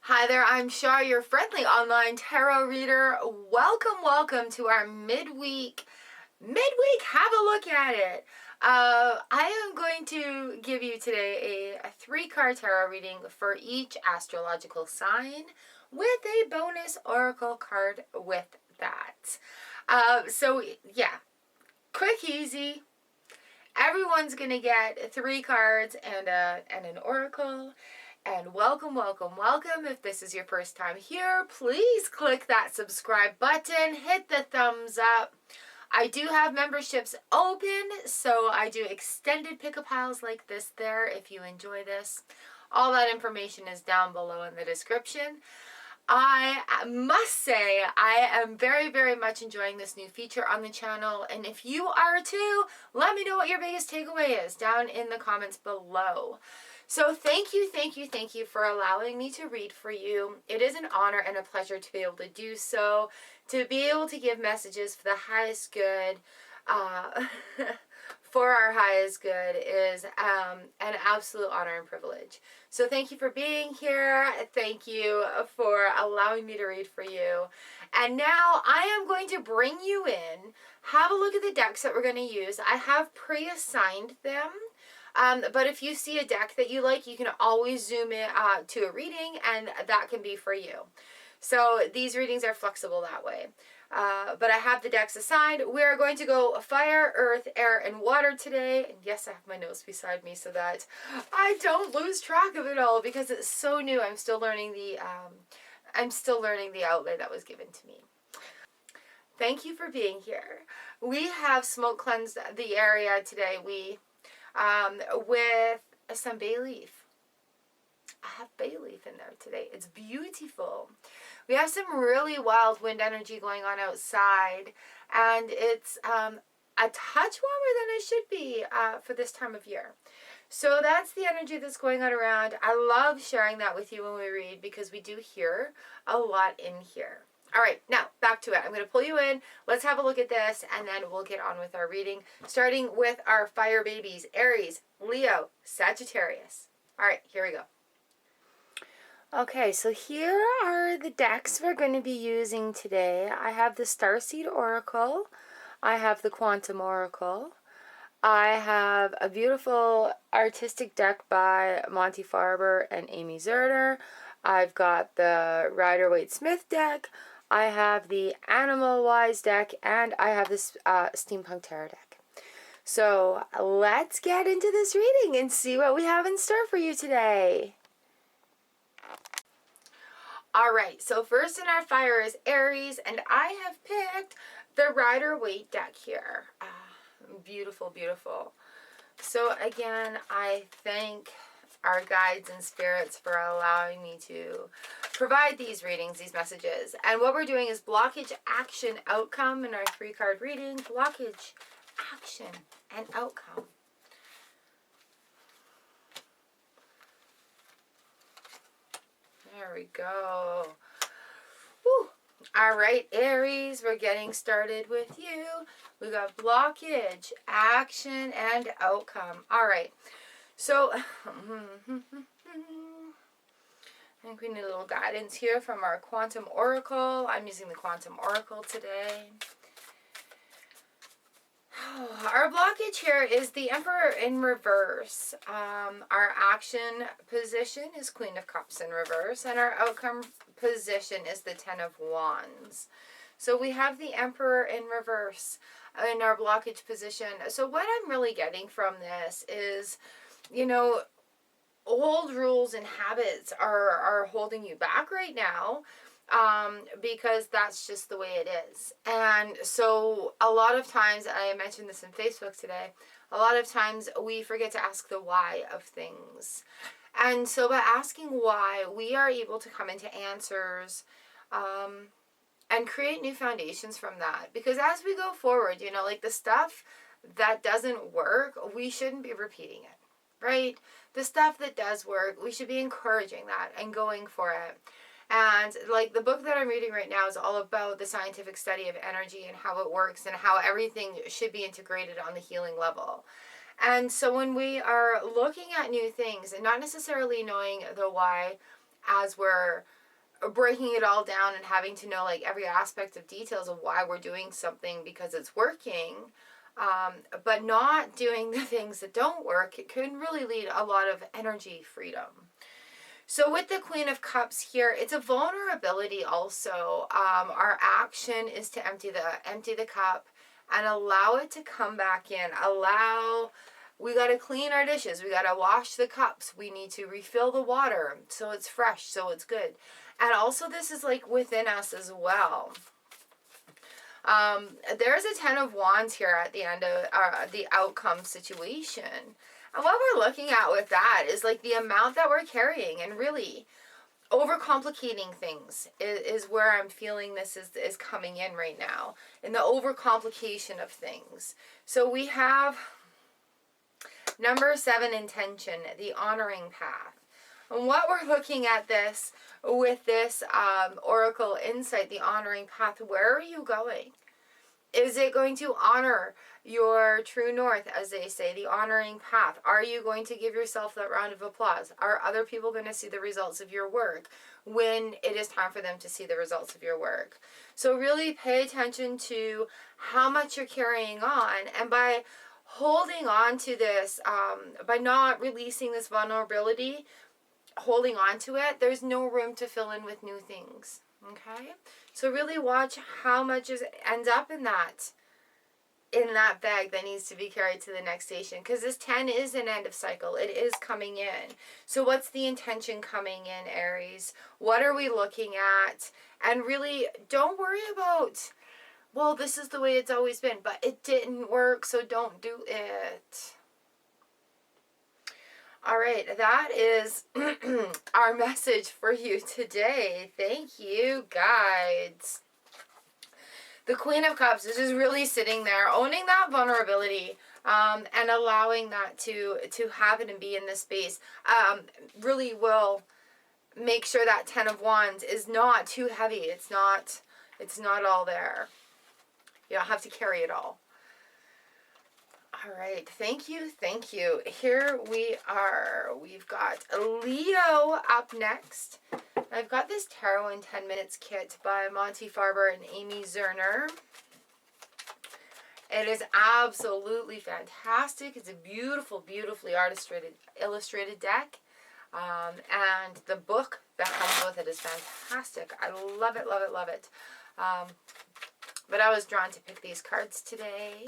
Hi there, I'm Char, your friendly online tarot reader. Welcome to our midweek, have a look at it. I am going to give you today a 3-card tarot reading for each astrological sign with a bonus oracle card with that. So yeah, quick, easy. Everyone's going to get 3 cards and an oracle. And welcome. If this is your first time here, please click that subscribe button, hit the thumbs up. I do have memberships open, so I do extended pick-up piles like this there if you enjoy this. All that information is down below in the description. I must say I am very much enjoying this new feature on the channel, and if you are too, let me know what your biggest takeaway is down in the comments below. So thank you for allowing me to read for you. It is an honor and a pleasure to be able to do so, to be able to give messages for the highest good, for our highest good is an absolute honor and privilege. So thank you for being here. Thank you for allowing me to read for you. And now I am going to bring you in. Have a look at the decks that we're going to use. I have pre-assigned them. But if you see a deck that you like, you can always zoom in to a reading, and that can be for you. So these readings are flexible that way. But I have the decks assigned. We are going to go fire, earth, air, and water today. And yes, I have my notes beside me so that I don't lose track of it all because it's so new. I'm still learning the outlay that was given to me. Thank you for being here. We have smoke cleansed the area today. With some bay leaf. I have bay leaf in there today. It's beautiful. We have some really wild wind energy going on outside, and it's a touch warmer than it should be for this time of year. So that's the energy that's going on around. I love sharing that with you when we read because we do hear a lot in here. All right, now back to it. I'm going to pull you in. Let's have a look at this, and then we'll get on with our reading, starting with our fire babies, Aries, Leo, Sagittarius. All right, here we go. Okay, so here are the decks we're going to be using today. I have the Starseed Oracle. I have the Quantum Oracle. I have a beautiful artistic deck by Monty Farber and Amy Zerder. I've got the Waite Smith Deck. I have the Animal Wise deck, and I have this Steampunk Tarot deck. So let's get into this reading and see what we have in store for you today. All right, so first in our fire is Aries, and I have picked the Waite deck here. Beautiful. So again, I thank our guides and spirits for allowing me to provide these readings, these messages. And what we're doing is blockage, action, outcome in our 3-card reading. Blockage, action, and outcome. There we go. Woo. All right, Aries, we're getting started with you. We got blockage, action, and outcome. All right. So, I think we need a little guidance here from our Quantum Oracle. I'm using the Quantum Oracle today. Our blockage here is the Emperor in reverse. Our action position is Queen of Cups in reverse, and our outcome position is the 10 of Wands. So we have the Emperor in reverse in our blockage position. So what I'm really getting from this is, you know, old rules and habits are holding you back right now, because that's just the way it is. And so a lot of times, I mentioned this in Facebook today, a lot of times we forget to ask the why of things. And so by asking why, we are able to come into answers, and create new foundations from that. Because as we go forward, you know, like the stuff that doesn't work, we shouldn't be repeating it, right? The stuff that does work, we should be encouraging that and going for it. And like the book that I'm reading right now is all about the scientific study of energy and how it works and how everything should be integrated on the healing level. And so when we are looking at new things and not necessarily knowing the why as we're breaking it all down and having to know like every aspect of details of why we're doing something because it's working, but not doing the things that don't work, it can really lead a lot of energy freedom. So with the Queen of Cups here, it's a vulnerability also. Our action is to empty the cup and allow it to come back in. We got to clean our dishes. We got to wash the cups. We need to refill the water so it's fresh, so it's good. And also this is like within us as well. There's a 10 of Wands here at the end of the outcome situation. And what we're looking at with that is like the amount that we're carrying, and really overcomplicating things is where I'm feeling this is coming in right now, in the overcomplication of things. So we have number 7, intention, the honoring path. And what we're looking at this with this oracle insight, the honoring path, where are you going? Is it going to honor your true north, as they say, the honoring path? Are you going to give yourself that round of applause? Are other people going to see the results of your work when it is time for them to see the results of your work? So really pay attention to how much you're carrying on, and by holding on to this, by not releasing this vulnerability, holding on to it, there's no room to fill in with new things. Okay? So really watch how much ends up in that bag that needs to be carried to the next station. Because this 10 is an end of cycle. It is coming in. So what's the intention coming in, Aries? What are we looking at? And really, don't worry about, well, this is the way it's always been, but it didn't work, so don't do it. All right, that is our message for you today. Thank you, guides. The Queen of Cups is just really sitting there, owning that vulnerability, and allowing that to happen and be in this space. Really will make sure that 10 of Wands is not too heavy. It's not all there. You don't have to carry it all. All right, thank you. Here we are. We've got Leo up next. I've got this Tarot in 10 Minutes kit by Monty Farber and Amy Zerner. It is absolutely fantastic. It's a beautiful, beautifully illustrated deck. And the book that comes with it is fantastic. I love it, love it, love it. But I was drawn to pick these cards today.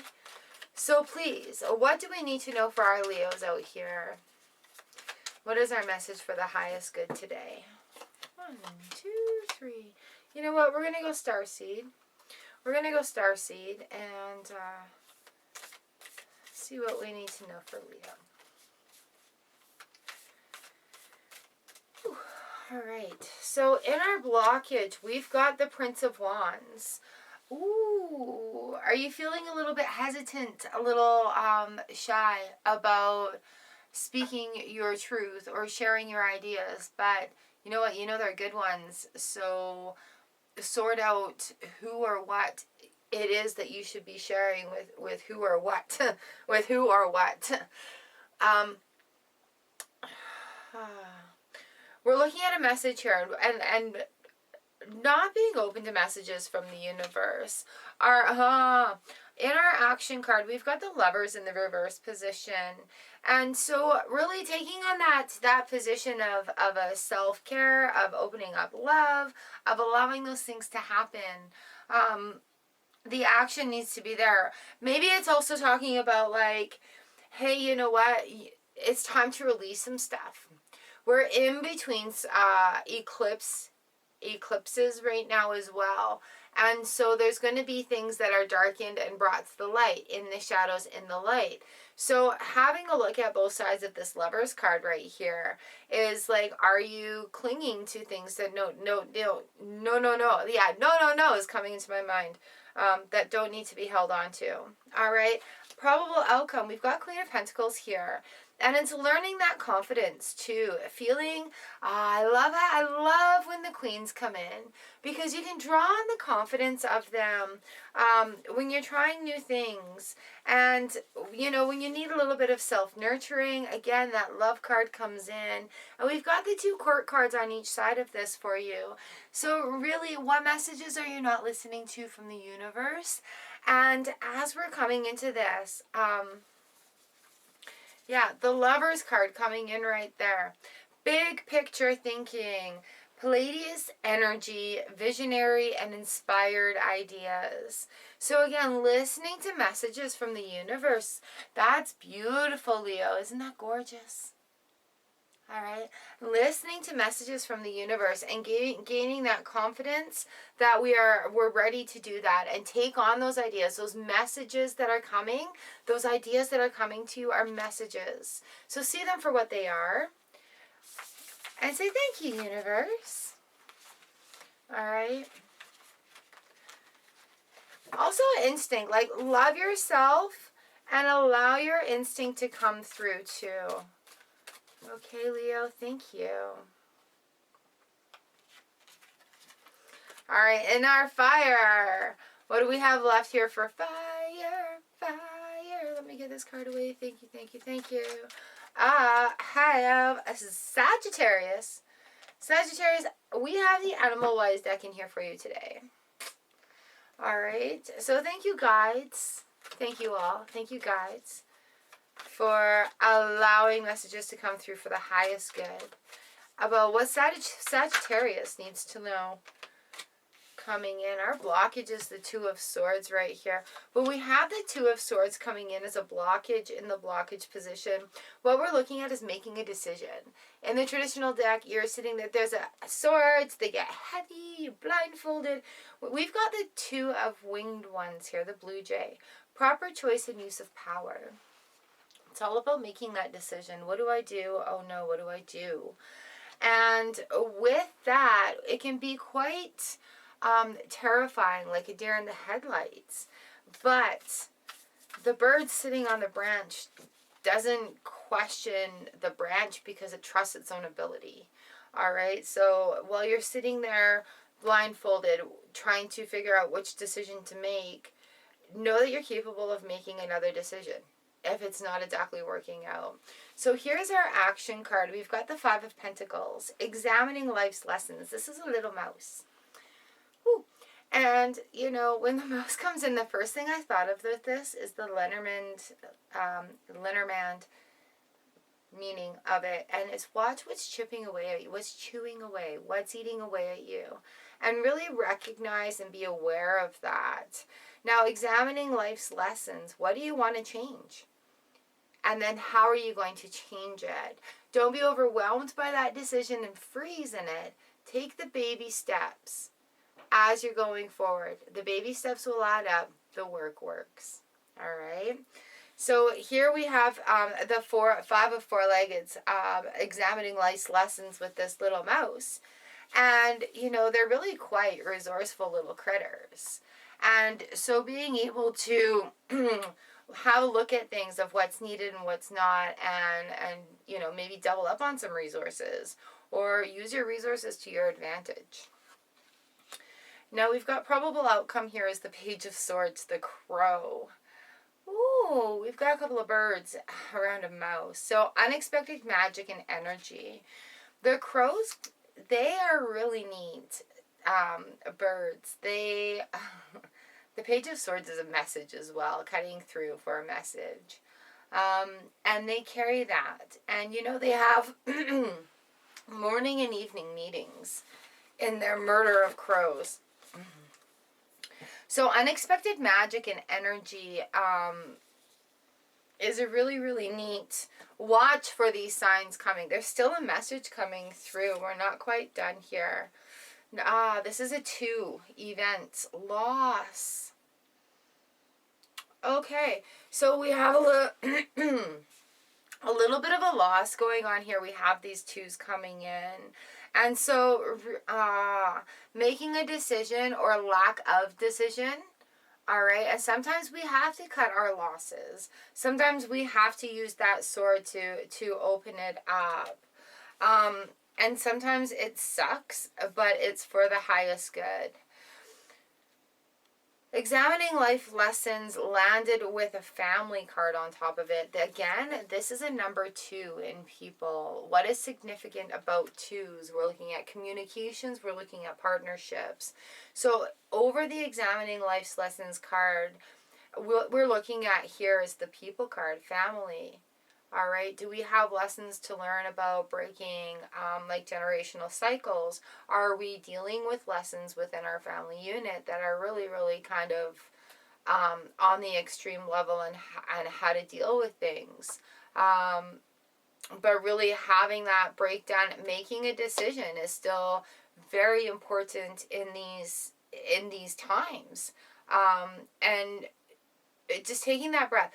So please, what do we need to know for our Leos out here? What is our message for the highest good today? 1, 2, 3. You know what? We're going to go Starseed. We're going to go Starseed and see what we need to know for Leo. Whew. All right. So in our blockage, we've got the Prince of Wands. Ooh, are you feeling a little bit hesitant, a little shy about speaking your truth or sharing your ideas? But you know what? You know they're good ones. So sort out who or what it is that you should be sharing with who or what. With who or what. We're looking at a message here, and not being open to messages from the universe. In our action card, we've got the Lovers in the reverse position. And so really taking on that position of a self-care, of opening up love, of allowing those things to happen. The action needs to be there. Maybe it's also talking about like, hey, you know what? It's time to release some stuff. We're in between eclipses right now as well, and so there's going to be things that are darkened and brought to the light, in the shadows, in the light. So having a look at both sides of this Lovers card right here is like, are you clinging to things that no is coming into my mind, that don't need to be held on to. All right, probable outcome, we've got Queen of Pentacles here. And it's learning that confidence too. Feeling, I love it. I love when the queens come in because you can draw on the confidence of them when you're trying new things. And, you know, when you need a little bit of self-nurturing, again, that love card comes in. And we've got the 2 court cards on each side of this for you. So really, what messages are you not listening to from the universe? And as we're coming into this, yeah, the Lovers card coming in right there. Big picture thinking, Palladius energy, visionary and inspired ideas. So again, listening to messages from the universe. That's beautiful, Leo. Isn't that gorgeous? All right, listening to messages from the universe and gaining that confidence that we're ready to do that and take on those ideas, those messages that are coming, those ideas that are coming to you are messages. So see them for what they are and say, thank you, universe. All right. Also instinct, like love yourself and allow your instinct to come through too. Okay, Leo, thank you. All right, in our fire, what do we have left here for fire? Fire. Let me get this card away. Thank you, thank you, thank you. I have a Sagittarius. Sagittarius, we have the Animal Wise deck in here for you today. All right, so thank you, guides. Thank you all. Thank you, guides, for allowing messages to come through for the highest good about what Sagittarius needs to know coming in. Our blockage is the 2 of Swords right here. But we have the 2 of Swords coming in as a blockage in the blockage position. What we're looking at is making a decision. In the traditional deck, you're sitting there, there's a swords, they get heavy, you're blindfolded. We've got the 2 of winged ones here, the blue jay. Proper choice and use of power. It's all about making that decision. What do I do? Oh no, what do I do? And with that, it can be quite terrifying, like a deer in the headlights. But the bird sitting on the branch doesn't question the branch because it trusts its own ability. All right, so while you're sitting there blindfolded, trying to figure out which decision to make, know that you're capable of making another decision if it's not exactly working out. So here's our action card. We've got the 5 of Pentacles, examining life's lessons. This is a little mouse. Whew. And, you know, when the mouse comes in, the first thing I thought of with this is the Lenormand meaning of it. And it's watch what's chipping away at you, what's chewing away, what's eating away at you. And really recognize and be aware of that. Now, examining life's lessons, what do you want to change? And then how are you going to change it? Don't be overwhelmed by that decision and freeze in it. Take the baby steps as you're going forward. The baby steps will add up. The work works. All right. So here we have the 5 of four-leggeds examining life's lessons with this little mouse. And, you know, they're really quite resourceful little critters. And so being able to have a look at things of what's needed and what's not, and you know, maybe double up on some resources or use your resources to your advantage. Now we've got probable outcome here is the Page of Swords, the crow. Ooh, we've got a couple of birds around a mouse. So unexpected magic and energy. The crows, they are really neat. Birds, the Page of Swords is a message as well, cutting through for a message. And they carry that. And, you know, they have morning and evening meetings in their murder of crows. So unexpected magic and energy is a really, really neat watch for these signs coming. There's still a message coming through. We're not quite done here. This is a 2. Events. Loss. Okay. So we have a little bit of a loss going on here. We have these 2s coming in. And so making a decision or lack of decision All right. And sometimes we have to cut our losses. Sometimes we have to use that sword to open it up. And sometimes it sucks, but it's for the highest good. Examining life lessons landed with a family card on top of it. Again, this is a number 2 in people. What is significant about 2s? We're looking at communications. We're looking at partnerships. So over the examining life's lessons card, what we're looking at here is the people card, family. All right. Do we have lessons to learn about breaking like generational cycles? Are we dealing with lessons within our family unit that are really, really kind of on the extreme level and how to deal with things? But really having that breakdown, making a decision is still very important in these times. And just taking that breath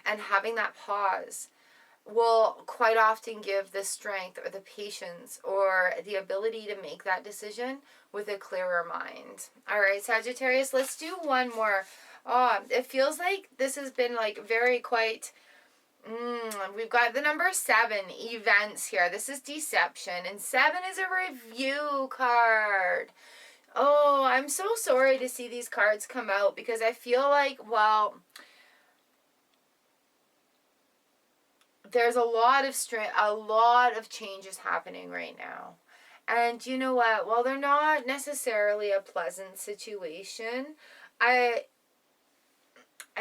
and having that pause will quite often give the strength or the patience or the ability to make that decision with a clearer mind. All right, Sagittarius, let's do one more. It feels like this has been like very quite... we've got the number 7, events here. This is deception, and 7 is a review card. Oh, I'm so sorry to see these cards come out because I feel like, well... there's a lot of changes happening right now. And you know what? While they're not necessarily a pleasant situation, I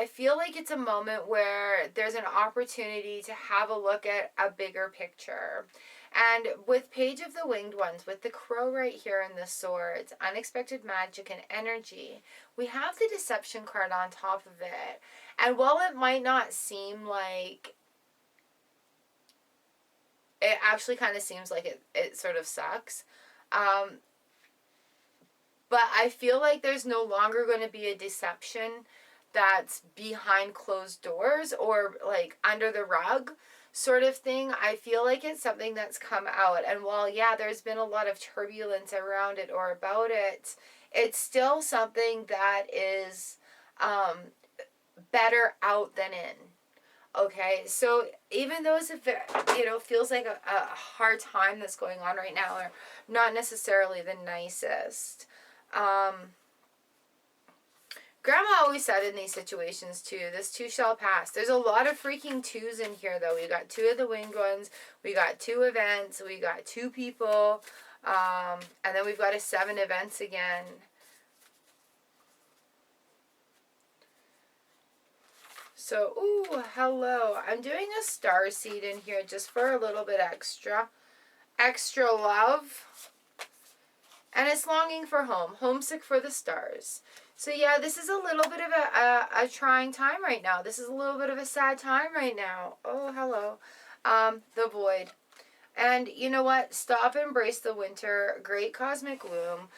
feel like it's a moment where there's an opportunity to have a look at a bigger picture. And with Page of the Winged Ones, with the crow right here in the swords, unexpected magic and energy, we have the deception card on top of it. And while it might not seem like... it actually kind of seems like it sort of sucks. But I feel like there's no longer going to be a deception that's behind closed doors or like under the rug sort of thing. I feel like it's something that's come out. And while, yeah, there's been a lot of turbulence around it or about it, it's still something that is better out than in. Okay, so even though it's feels like a hard time that's going on right now, or not necessarily the nicest. Grandma always said in these situations too, this too shall pass. There's a lot of freaking 2s in here though. We got 2 of the winged ones, we got 2 events, we got 2 people, and then we've got a 7 events again. So, ooh, hello. I'm doing a star seed in here just for a little bit extra love. And it's longing for home, homesick for the stars. So yeah, this is a little bit of a trying time right now. This is a little bit of a sad time right now. Oh, hello. The void. And you know what? Stop, embrace the winter. Great cosmic womb.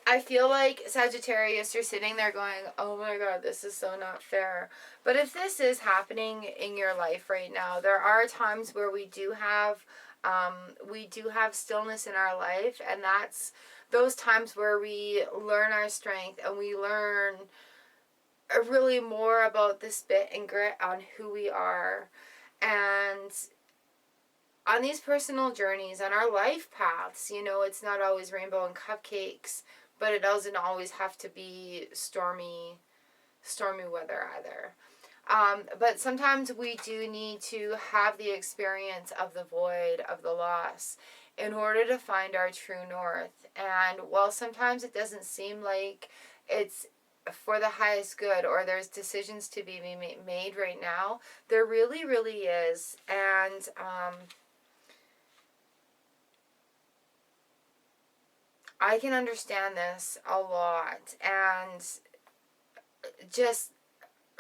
I feel like, Sagittarius, you're sitting there going, oh my God, this is so not fair. But if this is happening in your life right now, there are times where we do have stillness in our life. And that's those times where we learn our strength and we learn really more about the spit and grit on who we are. And on these personal journeys, on our life paths, it's not always rainbow and cupcakes. But it doesn't always have to be stormy weather either. But sometimes we do need to have the experience of the void, of the loss, in order to find our true north. And while sometimes it doesn't seem like it's for the highest good or there's decisions to be made right now, there really, really is. And I can understand this a lot and just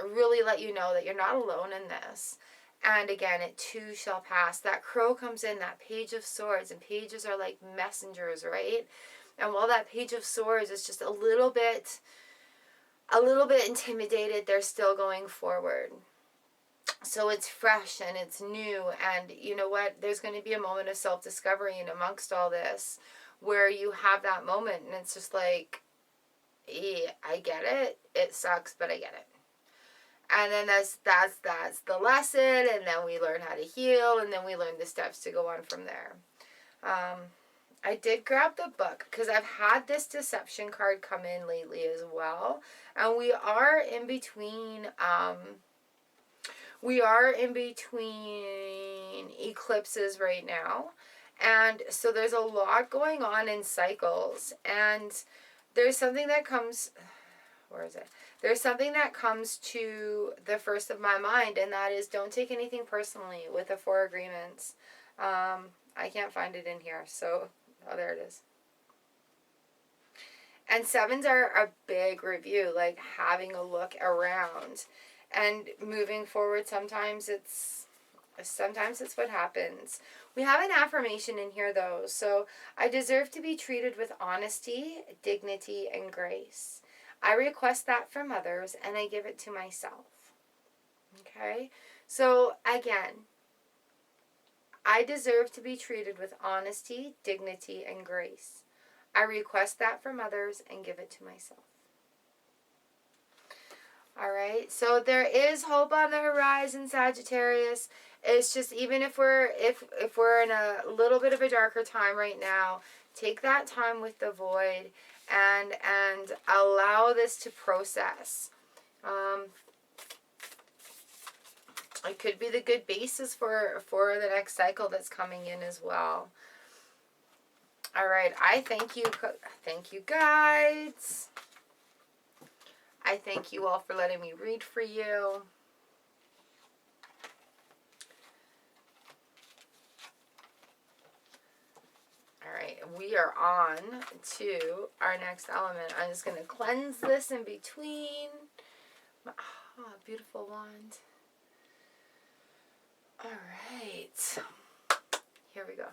really let you know that you're not alone in this. And again, it too shall pass. That crow comes in, that Page of Swords, and pages are like messengers, right? And while that Page of Swords is just a little bit intimidated, they're still going forward. So it's fresh and it's new, and you know what? There's going to be a moment of self-discovery, and amongst all this, where you have that moment and it's just like, yeah, I get it. It sucks, but I get it. And then that's the lesson, and then we learn how to heal, and then we learn the steps to go on from there. I did grab the book because I've had this deception card come in lately as well, and we are in between eclipses right now, and so there's a lot going on in cycles, and there's something that comes, where is it? There's something that comes to the first of my mind, and that is don't take anything personally with the 4 agreements. I can't find it in here, so, oh, there it is. And 7s are a big review, like having a look around and moving forward. Sometimes it's what happens. We have an affirmation in here, though. So, I deserve to be treated with honesty, dignity, and grace. I request that from others, and I give it to myself. Okay? So, again, I deserve to be treated with honesty, dignity, and grace. I request that from others and give it to myself. All right? So, there is hope on the horizon, Sagittarius. It's just, even if we're in a little bit of a darker time right now, take that time with the void and allow this to process. It could be the good basis for the next cycle that's coming in as well. All right, I thank you guides. I thank you all for letting me read for you. Alright, we are on to our next element. I'm just going to cleanse this in between. Oh, beautiful wand. Alright. Here we go.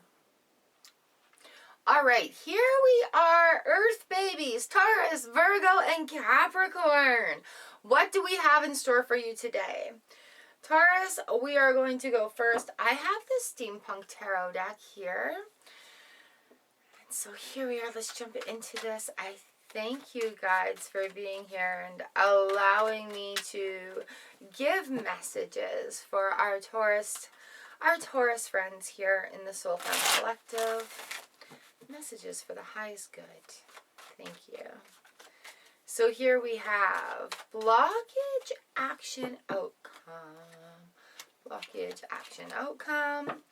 Alright, here we are, Earth babies, Taurus, Virgo, and Capricorn. What do we have in store for you today? Taurus, we are going to go first. I have the Steampunk Tarot deck here. So here we are. Let's jump into this. I thank you guys for being here and allowing me to give messages for our Taurus friends here in the Soul Family Collective. Messages for the highest good. Thank you. So here we have blockage, action, outcome. Blockage, action, outcome.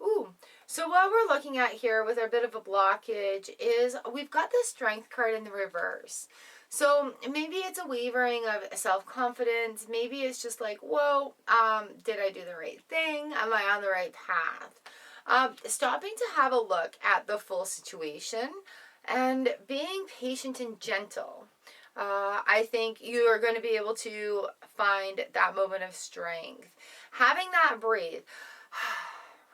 Ooh, so what we're looking at here with our bit of a blockage is we've got the Strength card in the reverse. So maybe it's a wavering of self-confidence. Maybe it's just like, whoa, did I do the right thing? Am I on the right path? Stopping to have a look at the full situation and being patient and gentle. I think you are going to be able to find that moment of strength. Having that breathe.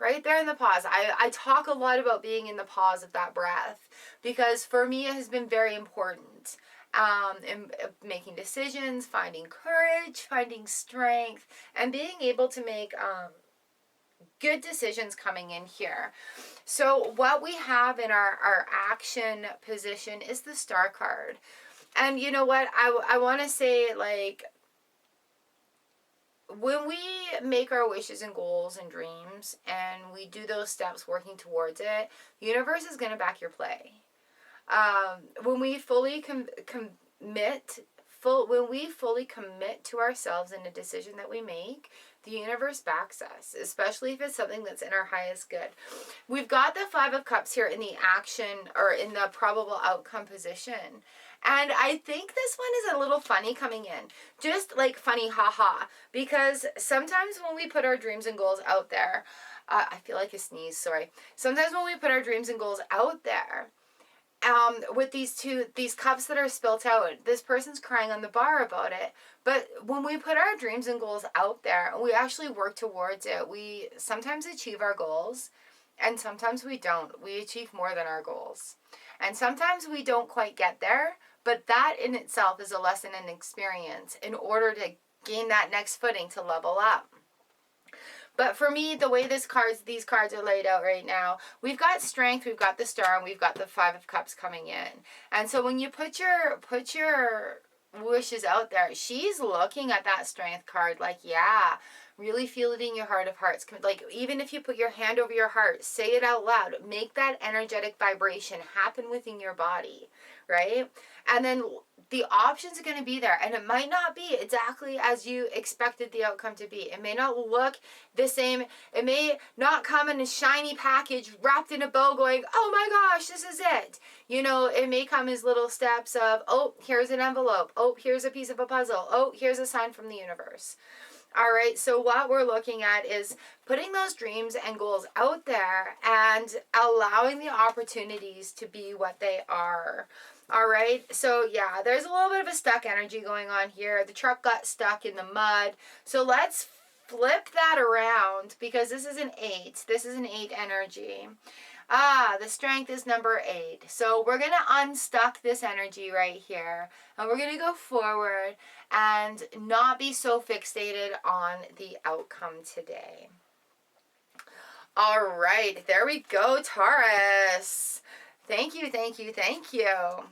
Right there in the pause. I talk a lot about being in the pause of that breath because for me it has been very important in making decisions, finding courage, finding strength, and being able to make good decisions coming in here. So what we have in our action position is the Star card. And you know what? I want to say, like, when we make our wishes and goals and dreams and we do those steps working towards it, the universe is going to back your play. When we fully commit to ourselves in a decision that we make, the universe backs us, especially if it's something that's in our highest good. We've got the 5 of Cups here in the action or in the probable outcome position. And I think this one is a little funny coming in. Just like funny, haha. Because sometimes when we put our dreams and goals out there, I feel like a sneeze, sorry. Sometimes when we put our dreams and goals out there, with these cups that are spilt out, this person's crying on the bar about it. But when we put our dreams and goals out there, and we actually work towards it, we sometimes achieve our goals, and sometimes we don't. We achieve more than our goals. And sometimes we don't quite get there, but that in itself is a lesson and experience in order to gain that next footing to level up. But for me, the way these cards are laid out right now, we've got Strength, we've got the Star, and we've got the Five of Cups coming in. And so when you put your wishes out there, she's looking at that Strength card like, yeah, really feel it in your heart of hearts. Like, even if you put your hand over your heart, say it out loud. Make that energetic vibration happen within your body, right? And then the options are going to be there. And it might not be exactly as you expected the outcome to be. It may not look the same. It may not come in a shiny package wrapped in a bow going, oh my gosh, this is it. You know, it may come as little steps of, oh, here's an envelope. Oh, here's a piece of a puzzle. Oh, here's a sign from the universe. All right, so what we're looking at is putting those dreams and goals out there and allowing the opportunities to be what they are. All right, so yeah, there's a little bit of a stuck energy going on here. The truck got stuck in the mud. So let's flip that around because this is an 8. This is an 8 energy. The Strength is number 8. So we're going to unstuck this energy right here. And we're going to go forward and not be so fixated on the outcome today. All right, there we go, Taurus. Thank you, thank you, thank you.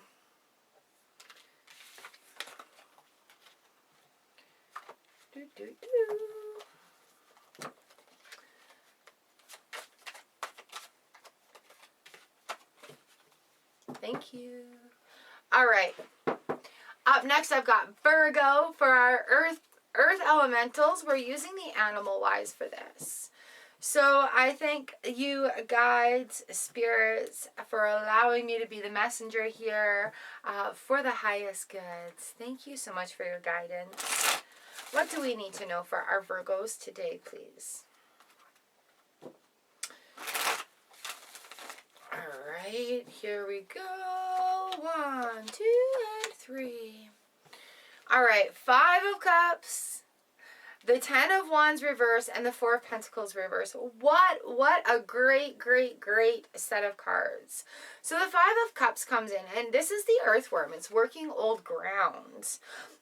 Thank you. All right. Up next, I've got Virgo for our Earth elementals. We're using the animal wise for this. So I thank you, guides, spirits, for allowing me to be the messenger here for the highest goods. Thank you so much for your guidance. What do we need to know for our Virgos today, please? All right, here we go. 1, 2, and 3. All right, 5 of Cups, the 10 of Wands reverse, and the 4 of Pentacles reverse. What a great, great, great set of cards. So the 5 of Cups comes in, and this is the earthworm. It's working old ground.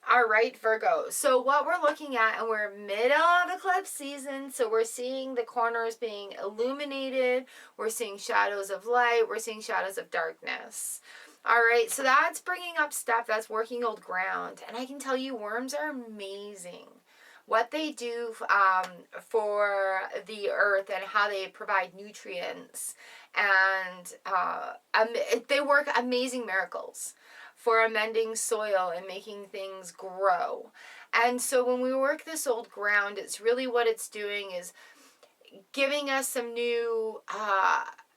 All right, Virgo. So what we're looking at, and we're middle of eclipse season, so we're seeing the corners being illuminated. We're seeing shadows of light. We're seeing shadows of darkness. All right, so that's bringing up stuff that's working old ground. And I can tell you, worms are amazing. What they do for the earth and how they provide nutrients. And they work amazing miracles for amending soil and making things grow. And so when we work this old ground, it's really what it's doing is giving us some new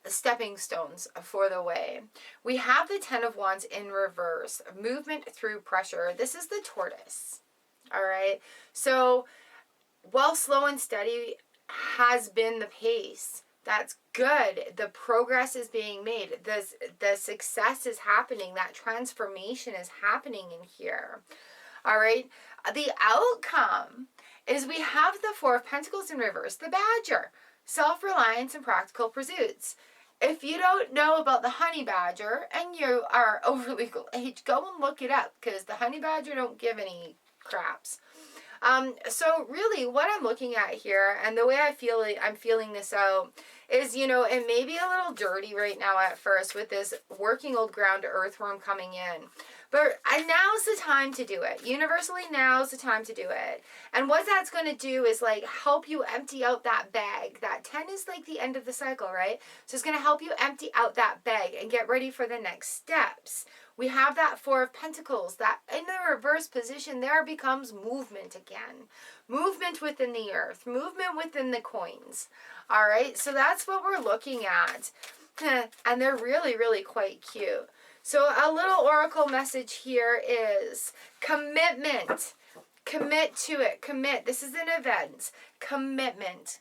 stepping stones for the way. We have the 10 of Wands in reverse, movement through pressure. This is the tortoise. All right. So while slow and steady has been the pace, that's good. The progress is being made. The success is happening. That transformation is happening in here. All right. The outcome is we have the 4 of Pentacles in reverse, the Badger, self-reliance and practical pursuits. If you don't know about the honey badger and you are over legal age, go and look it up because the honey badger don't give any craps. So really what I'm looking at here and the way I'm feeling this out is, you know, it may be a little dirty right now at first with this working old ground earthworm coming in. But now's the time to do it. Universally, now's the time to do it. And what that's going to do is like help you empty out that bag. That 10 is like the end of the cycle, right? So it's going to help you empty out that bag and get ready for the next steps. We have that 4 of Pentacles. That in the reverse position there becomes movement again. Movement within the earth. Movement within the coins. All right, so that's what we're looking at. And they're really, really quite cute. So a little oracle message here is commitment. Commit to it. Commit. This is an event. Commitment.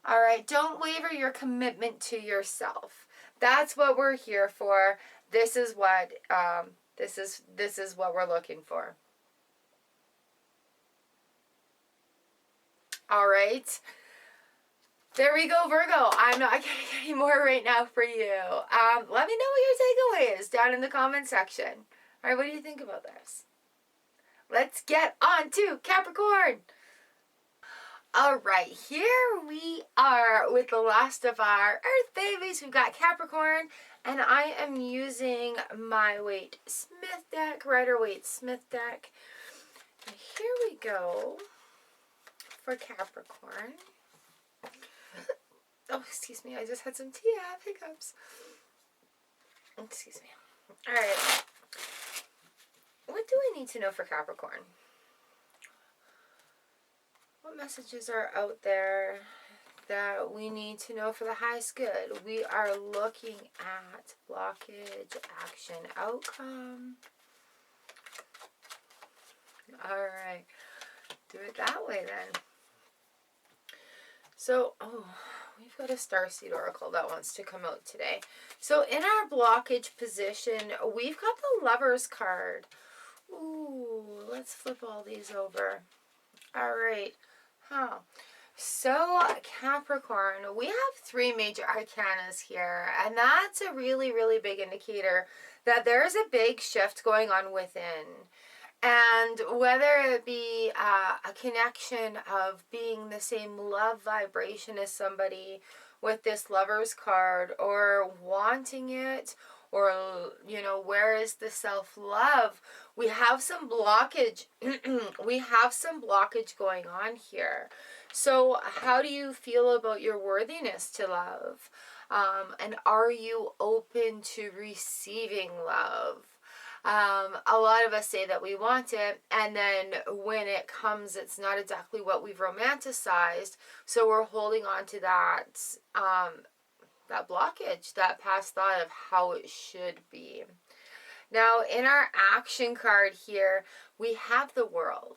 All right. Don't waver your commitment to yourself. That's what we're here for. This is what this is what we're looking for. All right. There we go, Virgo. I'm not getting any more right now for you. Let me know what your takeaway is down in the comment section. All right, what do you think about this? Let's get on to Capricorn. All right, here we are with the last of our Earth babies. We've got Capricorn, and I am using my Waite Smith Deck, Waite Smith Deck. And here we go for Capricorn. Oh, excuse me, I just had some tea. I have hiccups. Excuse me. All right. What do I need to know for Capricorn? What messages are out there that we need to know for the highest good? We are looking at blockage, action, outcome. All right. Do it that way then. So, we've got a Starseed Oracle that wants to come out today. So in our blockage position, we've got the Lovers card. Ooh, let's flip all these over. All right. So Capricorn, we have three major arcanas here, and that's a really, really big indicator that there's a big shift going on within. And whether it be a connection of being the same love vibration as somebody with this Lovers card, or wanting it, or, you know, where is the self-love? We have some blockage. We have some blockage going on here. So how do you feel about your worthiness to love? And are you open to receiving love? A lot of us say that we want it, and then when it comes, it's not exactly what we've romanticized. So we're holding on to that, that blockage, that past thought of how it should be. Now, in our action card here, we have the World.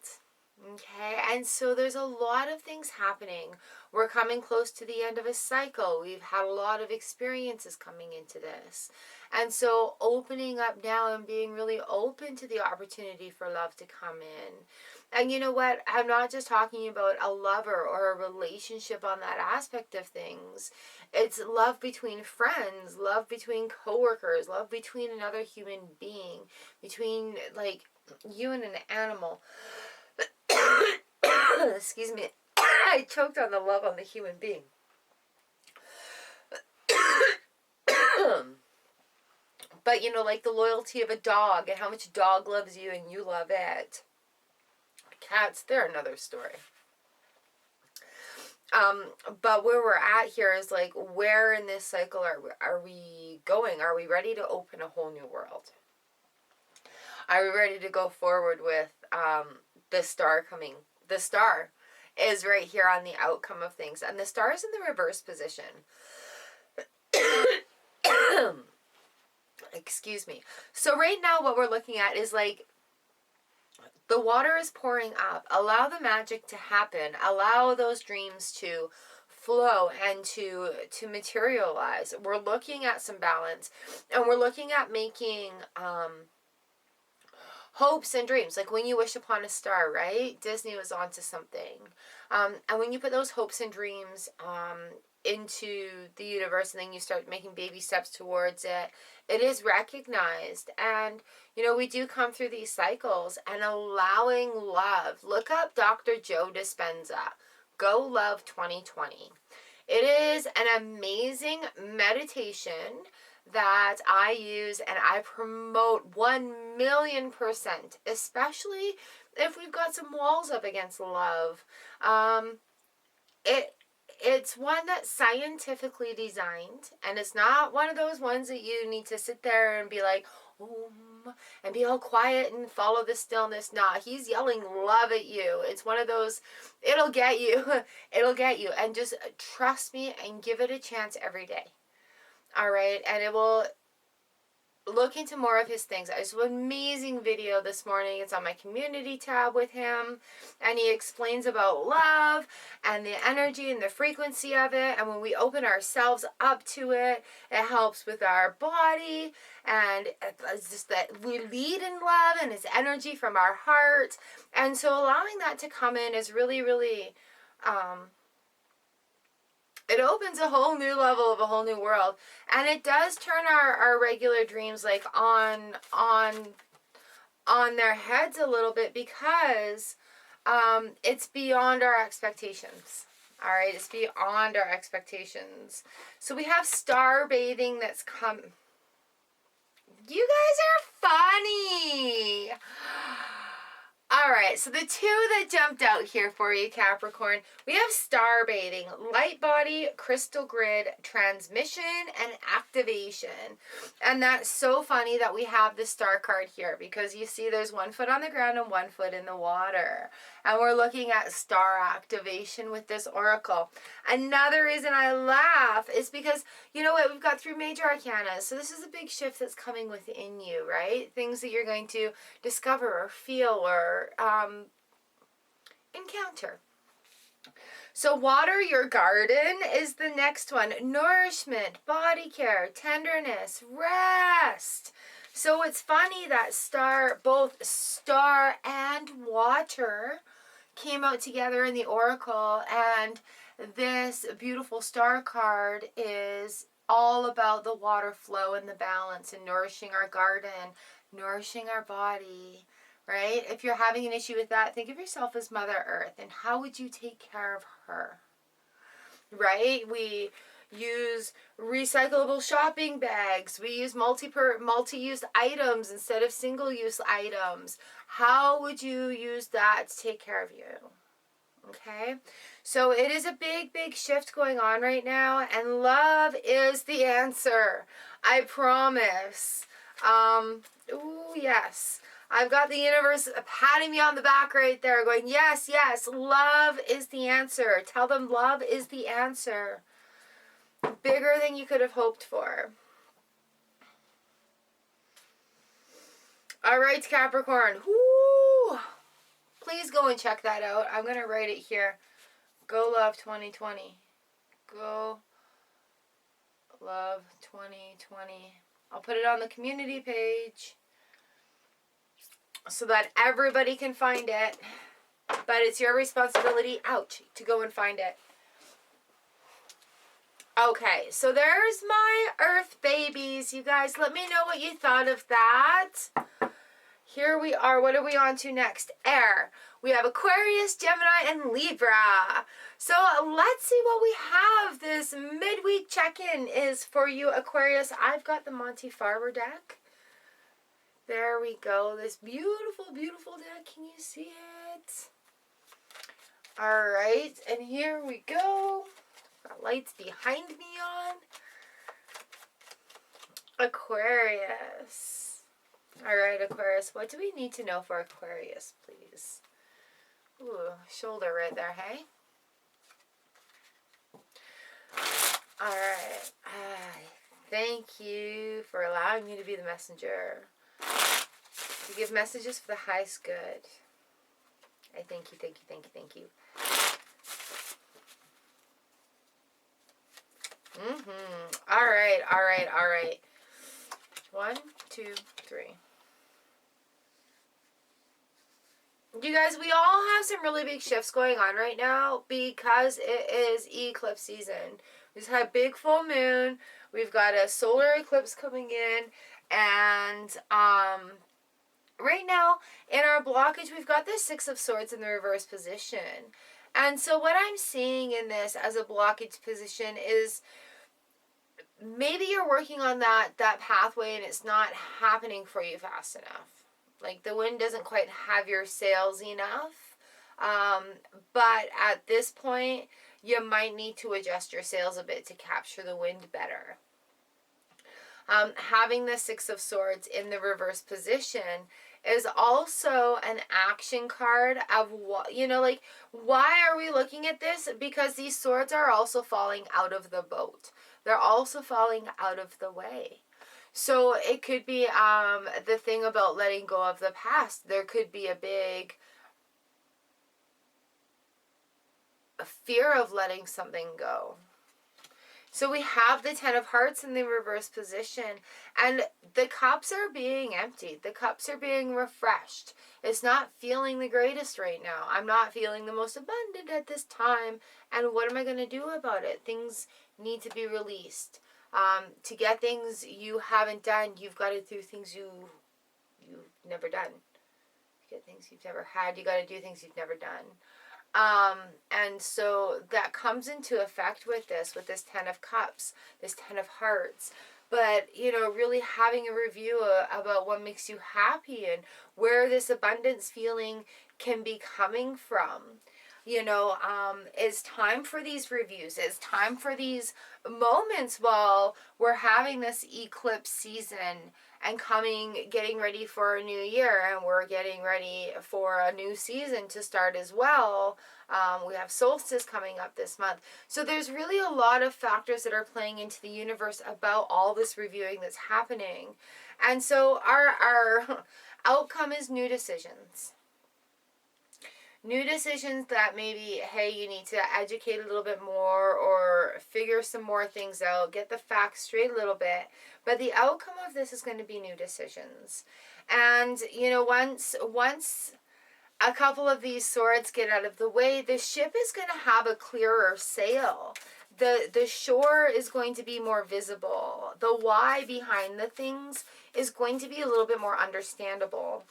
Okay, and so there's a lot of things happening. We're coming close to the end of a cycle. We've had a lot of experiences coming into this. And so opening up now and being really open to the opportunity for love to come in. And you know what? I'm not just talking about a lover or a relationship on that aspect of things. It's love between friends, love between coworkers, love between another human being, between like you and an animal. Excuse me. I choked on the love on the human being. But, you know, like the loyalty of a dog and how much a dog loves you and you love it. Cats, they're another story. But where we're at here is like, where in this cycle are we going? Are we ready to open a whole new world? Are we ready to go forward with the star coming? The star is right here on the outcome of things. And the star is in the reverse position. Excuse me. So right now what we're looking at is like the water is pouring up. Allow the magic to happen. Allow those dreams to flow and to materialize. We're looking at some balance, and we're looking at making hopes and dreams. Like when you wish upon a star, right? Disney was onto something. And when you put those hopes and dreams into the universe, and then you start making baby steps towards it, it is recognized. And you know, we do come through these cycles, and allowing love. Look up Dr. Joe Dispenza, Go Love 2020. It is an amazing meditation that I use and I promote 1,000,000%, especially if we've got some walls up against love. It's one that's scientifically designed, and it's not one of those ones that you need to sit there and be like, and be all quiet and follow the stillness. Nah, he's yelling love at you. It's one of those, it'll get you. It'll get you. And just trust me and give it a chance every day. All right, and it will look into more of his things. I saw an amazing video this morning. It's on my community tab with him, and he explains about love and the energy and the frequency of it. And when we open ourselves up to it, it helps with our body, and it's just that we lead in love and it's energy from our heart. And so allowing that to come in is really, really it opens a whole new level of a whole new world. And it does turn our regular dreams like on their heads a little bit, because it's beyond our expectations. All right, it's beyond our expectations. So we have star bathing that's come. You guys are funny. All right, so the two that jumped out here for you, Capricorn, we have star bathing, light body, crystal grid, transmission, and activation. And that's so funny that we have the star card here because you see there's 1 foot on the ground and 1 foot in the water. And we're looking at star activation with this oracle. Another reason I laugh is because, you know what, we've got 3 major arcana. So this is a big shift that's coming within you, right? Things that you're going to discover or feel or encounter. So water your garden is the next one. Nourishment, body care, tenderness, rest. So it's funny that both star and water came out together in the oracle, and this beautiful star card is all about the water flow and the balance and nourishing our garden, nourishing our body. Right? If you're having an issue with that, think of yourself as Mother Earth and how would you take care of her? Right? We use recyclable shopping bags. We use multi-use items instead of single-use items. How would you use that to take care of you? Okay? So it is a big, big shift going on right now, and love is the answer. I promise. Ooh, yes. I've got the universe patting me on the back right there going, yes, yes, love is the answer. Tell them love is the answer. Bigger than you could have hoped for. All right, Capricorn. Woo! Please go and check that out. I'm going to write it here. Go Love 2020. Go Love 2020. I'll put it on the community page so that everybody can find it, but it's your responsibility, ouch, to go and find it. Okay, so there's my Earth babies. You guys, let me know what you thought of that. Here we are. What are we on to next? Air. We have Aquarius, Gemini, and Libra. So let's see what we have. This midweek check-in is for you, Aquarius. I've got the Monty Farber deck. There we go. This beautiful, beautiful deck. Can you see it? All right. And here we go. Got lights behind me on. Aquarius. All right, Aquarius. What do we need to know for Aquarius, please? Ooh, shoulder right there, hey? All right. Thank you for allowing me to be the messenger. To give messages for the highest good. I thank you, thank you, thank you, thank you. All right, all right, all right. 1, 2, 3. You guys, we all have some really big shifts going on right now because it is eclipse season. We just had a big full moon. We've got a solar eclipse coming in, and right now, in our blockage, we've got the 6 of Swords in the reverse position. And so what I'm seeing in this as a blockage position is maybe you're working on that pathway and it's not happening for you fast enough. Like the wind doesn't quite have your sails enough. But at this point, you might need to adjust your sails a bit to capture the wind better. Having the 6 of Swords in the reverse position is also an action card of what, you know, like, why are we looking at this? Because these swords are also falling out of the boat. They're also falling out of the way. So it could be the thing about letting go of the past. There could be a big fear of letting something go. So we have the 10 of Hearts in the reverse position, and the cups are being emptied. The cups are being refreshed. It's not feeling the greatest right now. I'm not feeling the most abundant at this time, and what am I going to do about it? Things need to be released. To get things you haven't done, you've got to do things you've never done. get things you've never had. You got to do things you've never done. And so that comes into effect with this 10 of Cups, this 10 of Hearts. But, you know, really having a review about what makes you happy and where this abundance feeling can be coming from. You know, it's time for these reviews. It's time for these moments while we're having this eclipse season and getting ready for a new year, and we're getting ready for a new season to start as well. We have solstice coming up this month. So there's really a lot of factors that are playing into the universe about all this reviewing that's happening. And so our outcome is new decisions. New decisions that maybe, hey, you need to educate a little bit more or figure some more things out, get the facts straight a little bit. But the outcome of this is going to be new decisions. And, you know, once a couple of these swords get out of the way, the ship is going to have a clearer sail. The shore is going to be more visible. The why behind the things is going to be a little bit more understandable.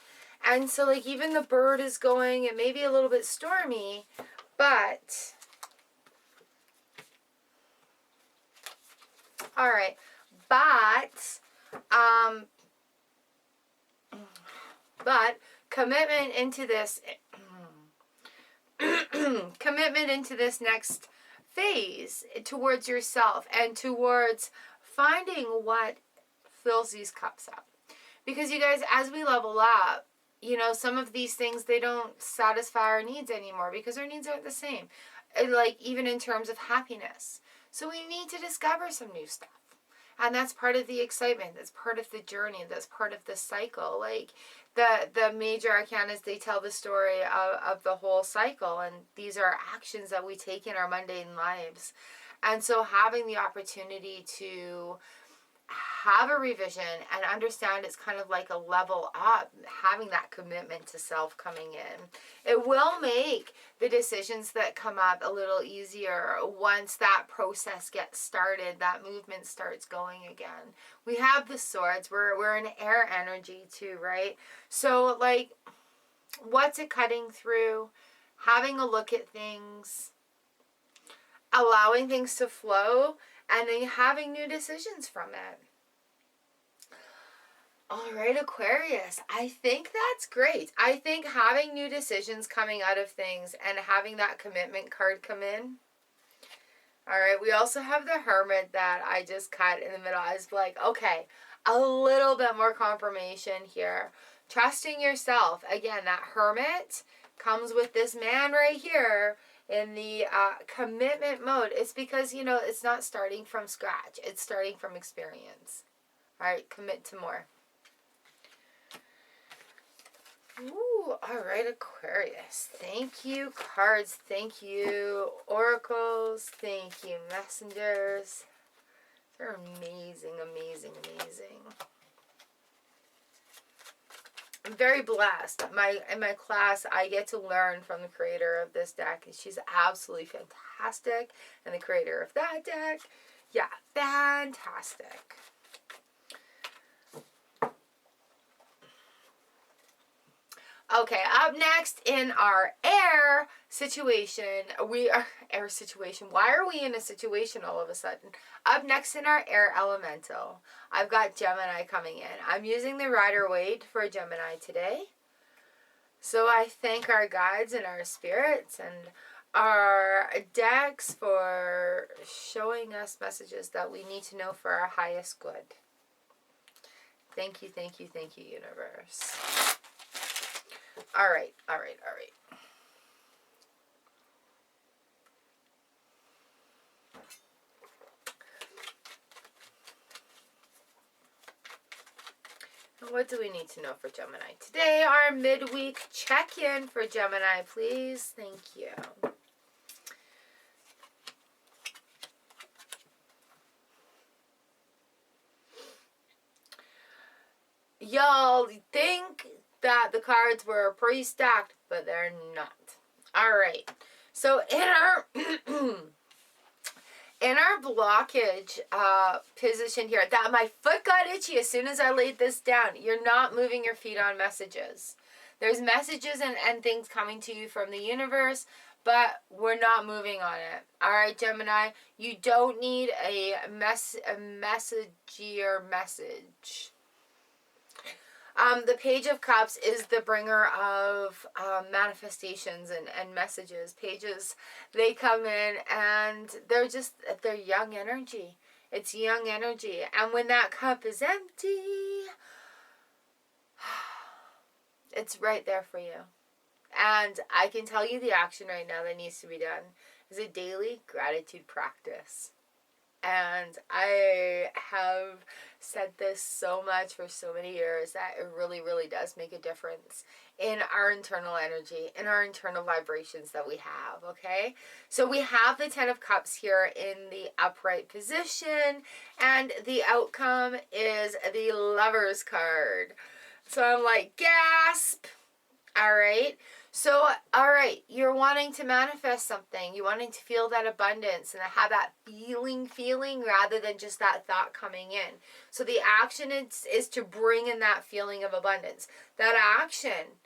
And so, like, even the bird is going, it may be a little bit stormy, but, all right, but commitment into this, commitment into this next phase towards yourself and towards finding what fills these cups up. Because, you guys, as we level up, you know, some of these things, they don't satisfy our needs anymore because our needs aren't the same. Like, even in terms of happiness. So we need to discover some new stuff. And that's part of the excitement. That's part of the journey. That's part of the cycle. Like, the major arcanas, they tell the story of the whole cycle. And these are actions that we take in our mundane lives. And so having the opportunity to have a revision and understand it's kind of like a level up, having that commitment to self coming in. It will make the decisions that come up a little easier once that process gets started, that movement starts going again. We have the swords, we're in air energy too, right? So, like, what's it cutting through? Having a look at things, allowing things to flow, and then having new decisions from it. All right, Aquarius, I think that's great. I think having new decisions coming out of things and having that commitment card come in. All right, we also have the Hermit that I just cut in the middle. I was like, okay, a little bit more confirmation here. Trusting yourself. Again, that Hermit comes with this man right here in the commitment mode. It's because, you know, it's not starting from scratch. It's starting from experience. All right, commit to more. Ooh, all right, Aquarius. Thank you, cards. Thank you, oracles. Thank you, messengers. They're amazing, amazing, amazing. I'm very blessed. In my class, I get to learn from the creator of this deck. She's absolutely fantastic. And the creator of that deck, yeah, fantastic. Okay, up next in our air situation, why are we in a situation all of a sudden? Up next in our air elemental, I've got Gemini coming in. I'm using the Rider-Waite for Gemini today. So I thank our guides and our spirits and our decks for showing us messages that we need to know for our highest good. Thank you, thank you, thank you, universe. All right. What do we need to know for Gemini today? Our midweek check-in for Gemini, please. Thank you. Y'all think that the cards were pre-stacked, but they're not. All right. So in our blockage position here, that my foot got itchy as soon as I laid this down. You're not moving your feet on messages. There's messages and things coming to you from the universe, but we're not moving on it. All right, Gemini, you don't need a messagier message. The Page of Cups is the bringer of manifestations and messages. Pages, they come in and they're young energy. It's young energy. And when that cup is empty, it's right there for you. And I can tell you the action right now that needs to be done is a daily gratitude practice. And I have said this so much for so many years that it really, really does make a difference in our internal energy, in our internal vibrations that we have, okay? So we have the Ten of Cups here in the upright position, and the outcome is the Lover's card. So I'm like, gasp! All right. So, all right, you're wanting to manifest something. You're wanting to feel that abundance and have that feeling rather than just that thought coming in. So the action is to bring in that feeling of abundance. That action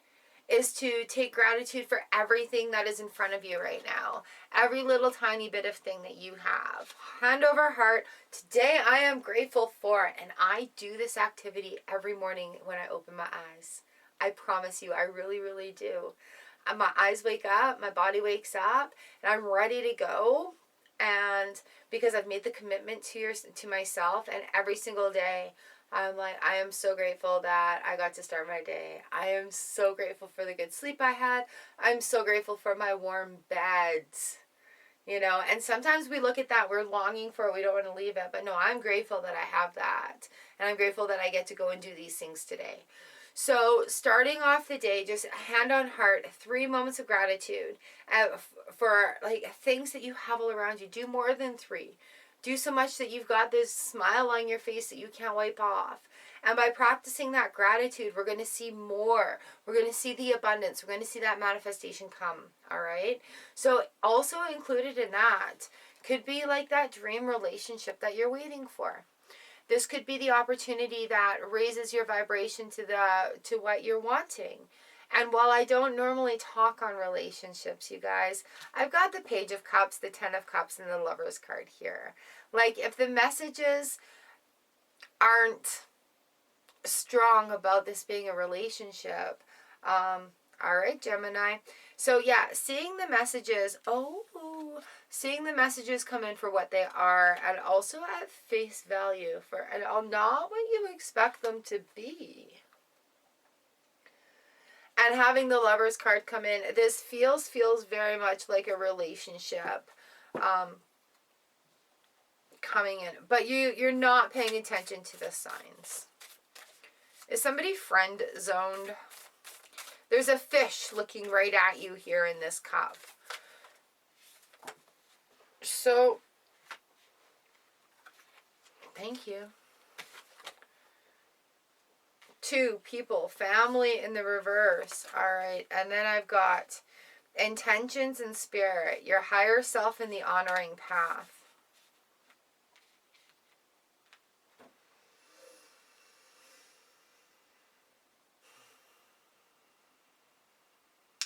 is to take gratitude for everything that is in front of you right now. Every little tiny bit of thing that you have. Hand over heart. Today I am grateful for it. And I do this activity every morning when I open my eyes. I promise you, I really, really do. And my eyes wake up, my body wakes up, and I'm ready to go. And because I've made the commitment to myself, and every single day, I'm like, I am so grateful that I got to start my day. I am so grateful for the good sleep I had. I'm so grateful for my warm beds. You know, and sometimes we look at that, we're longing for it, we don't want to leave it. But no, I'm grateful that I have that. And I'm grateful that I get to go and do these things today. So starting off the day, just hand on heart, 3 moments of gratitude for like things that you have all around you. Do more than 3. Do so much that you've got this smile on your face that you can't wipe off. And by practicing that gratitude, we're going to see more. We're going to see the abundance. We're going to see that manifestation come. All right. So also included in that could be like that dream relationship that you're waiting for. This could be the opportunity that raises your vibration to what you're wanting. And while I don't normally talk on relationships, you guys, I've got the Page of Cups, the Ten of Cups, and the Lover's card here. Like, if the messages aren't strong about this being a relationship, all right, Gemini. So, yeah, seeing the messages, seeing the messages come in for what they are, and also at face value and not what you expect them to be. And having the Lover's card come in, this feels very much like a relationship coming in. But you're not paying attention to the signs. Is somebody friend zoned? There's a fish looking right at you here in this cup. So, thank you. 2 people, family in the reverse. All right. And then I've got intentions and spirit, your higher self in the honoring path.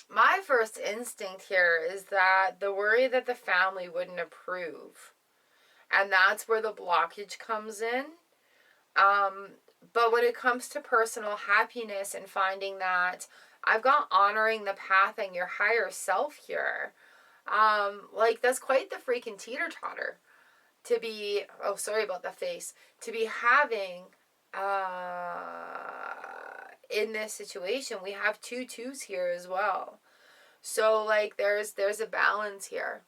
My first instinct here is that the worry that the family wouldn't approve. And that's where the blockage comes in. But when it comes to personal happiness and finding that I've got honoring the path and your higher self here, like that's quite the freaking teeter-totter to be, oh, sorry about the face, to be having in this situation. We have 2 2s here as well. So like there's a balance here.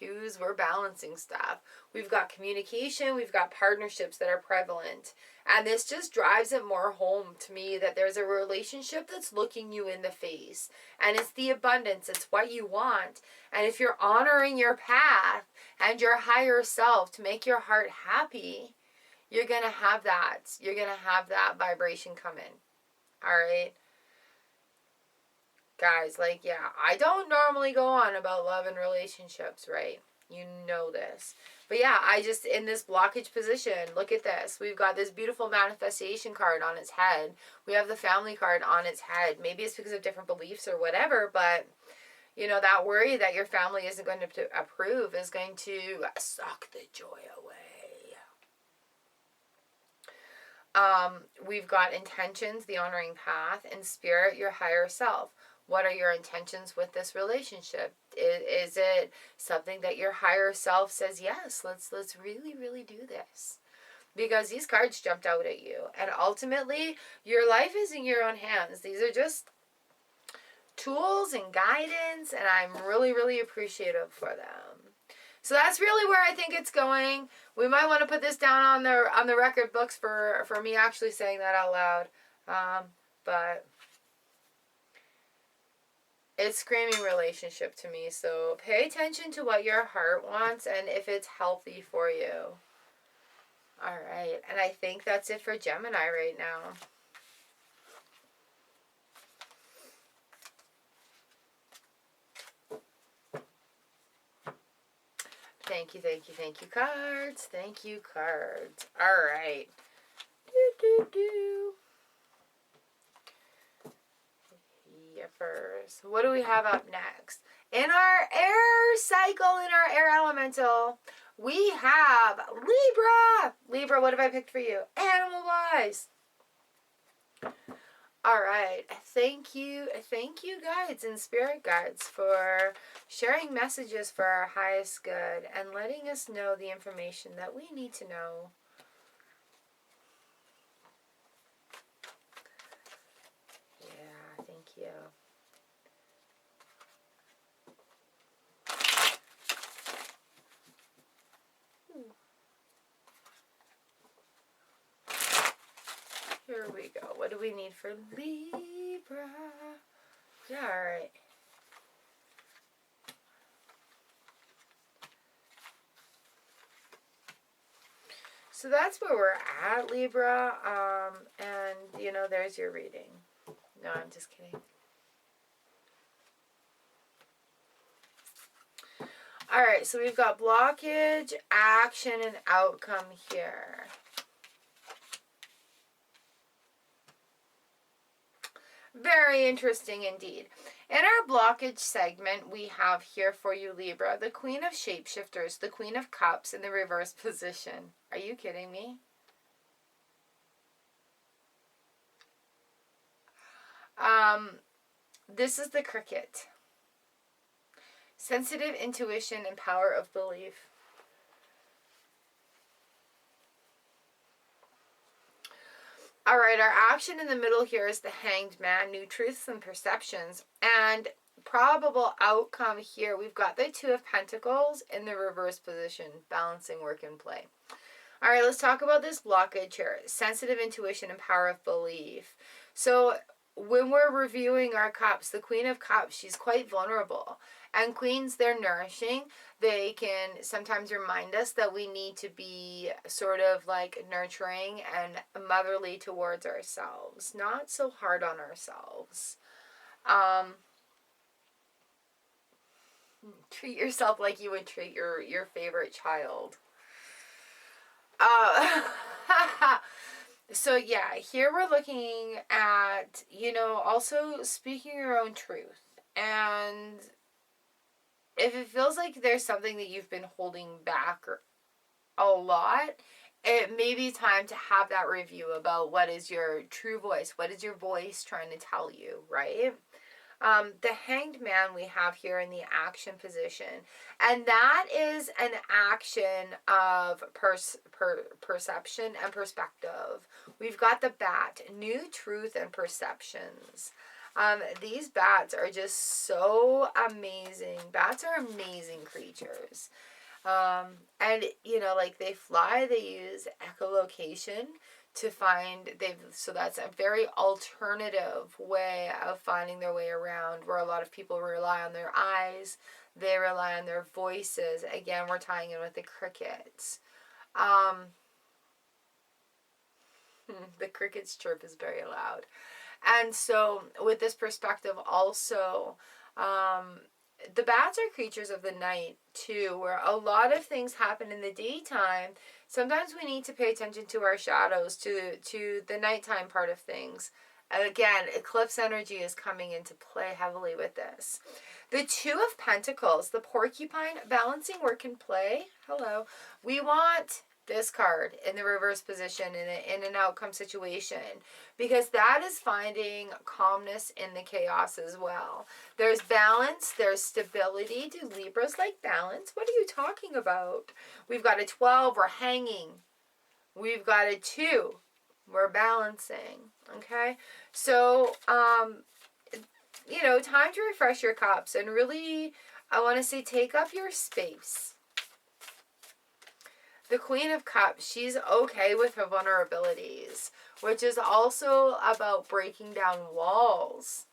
2s, we're balancing stuff. We've got communication, we've got partnerships that are prevalent. And this just drives it more home to me that there's a relationship that's looking you in the face. And it's the abundance, it's what you want. And if you're honoring your path and your higher self to make your heart happy, you're going to have that. You're going to have that vibration come in. All right? Guys, like, yeah, I don't normally go on about love and relationships, right? You know this. But yeah, I just, in this blockage position, look at this. We've got this beautiful manifestation card on its head. We have the family card on its head. Maybe it's because of different beliefs or whatever, but you know, that worry that your family isn't going to approve is going to suck the joy away. We've got intentions, the honoring path, and spirit, your higher self. What are your intentions with this relationship? Is it something that your higher self says, yes, let's really, really do this? Because these cards jumped out at you. And ultimately, your life is in your own hands. These are just tools and guidance, and I'm really, really appreciative for them. So that's really where I think it's going. We might want to put this down on the record books for me actually saying that out loud. But it's screaming relationship to me. So pay attention to what your heart wants and if it's healthy for you. All right. And I think that's it for Gemini right now. Thank you, thank you, thank you, cards. Thank you, cards. All right. First, what do we have up next? In our air cycle, in our air elemental, we have Libra. Libra, what have I picked for you? Animal-wise. All right. Thank you, guides and spirit guides, for sharing messages for our highest good and letting us know the information that we need to know. Yeah, thank you. Here we go. What do we need for Libra? Yeah, all right. So that's where we're at, Libra. And, you know, there's your reading. No, I'm just kidding. All right, so we've got blockage, action, and outcome here. Very interesting indeed. In our blockage segment, we have here for you, Libra, the Queen of Shapeshifters, the Queen of Cups in the reverse position. Are you kidding me? This is the Cricket. Sensitive intuition and power of belief. All right, our action in the middle here is the Hanged Man, new truths and perceptions. And probable outcome here, we've got the Two of Pentacles in the reverse position, balancing work and play. All right, let's talk about this blockage here. Sensitive intuition and power of belief. So when we're reviewing our cups, the Queen of Cups, she's quite vulnerable. And queens, they're nourishing. They can sometimes remind us that we need to be sort of like nurturing and motherly towards ourselves. Not so hard on ourselves. Treat yourself like you would treat your favorite child. So yeah, here we're looking at, you know, also speaking your own truth. And if it feels like there's something that you've been holding back a lot, it may be time to have that review about what is your true voice. What is your voice trying to tell you, right? The Hanged Man we have here in the action position. And that is an action of perception and perspective. We've got the Bat, new truth and perceptions. These bats are just so amazing. Bats are amazing creatures. And, you know, like they fly, they use echolocation to find, so that's a very alternative way of finding their way around, where a lot of people rely on their eyes, they rely on their voices. Again, we're tying in with the crickets. The crickets chirp is very loud. And so with this perspective also, the bats are creatures of the night too, where a lot of things happen in the daytime. Sometimes we need to pay attention to our shadows, to the nighttime part of things. And again, eclipse energy is coming into play heavily with this. The Two of Pentacles, the porcupine, balancing work and play. Hello. We want this card in the reverse position in an outcome situation, because that is finding calmness in the chaos as well. There's balance, there's stability. Do Libras like balance? What are you talking about? We've got a 12, we're hanging. We've got a 2, we're balancing. Okay? So, you know, time to refresh your cups and really, I want to say, take up your space. The Queen of Cups, she's okay with her vulnerabilities, which is also about breaking down walls.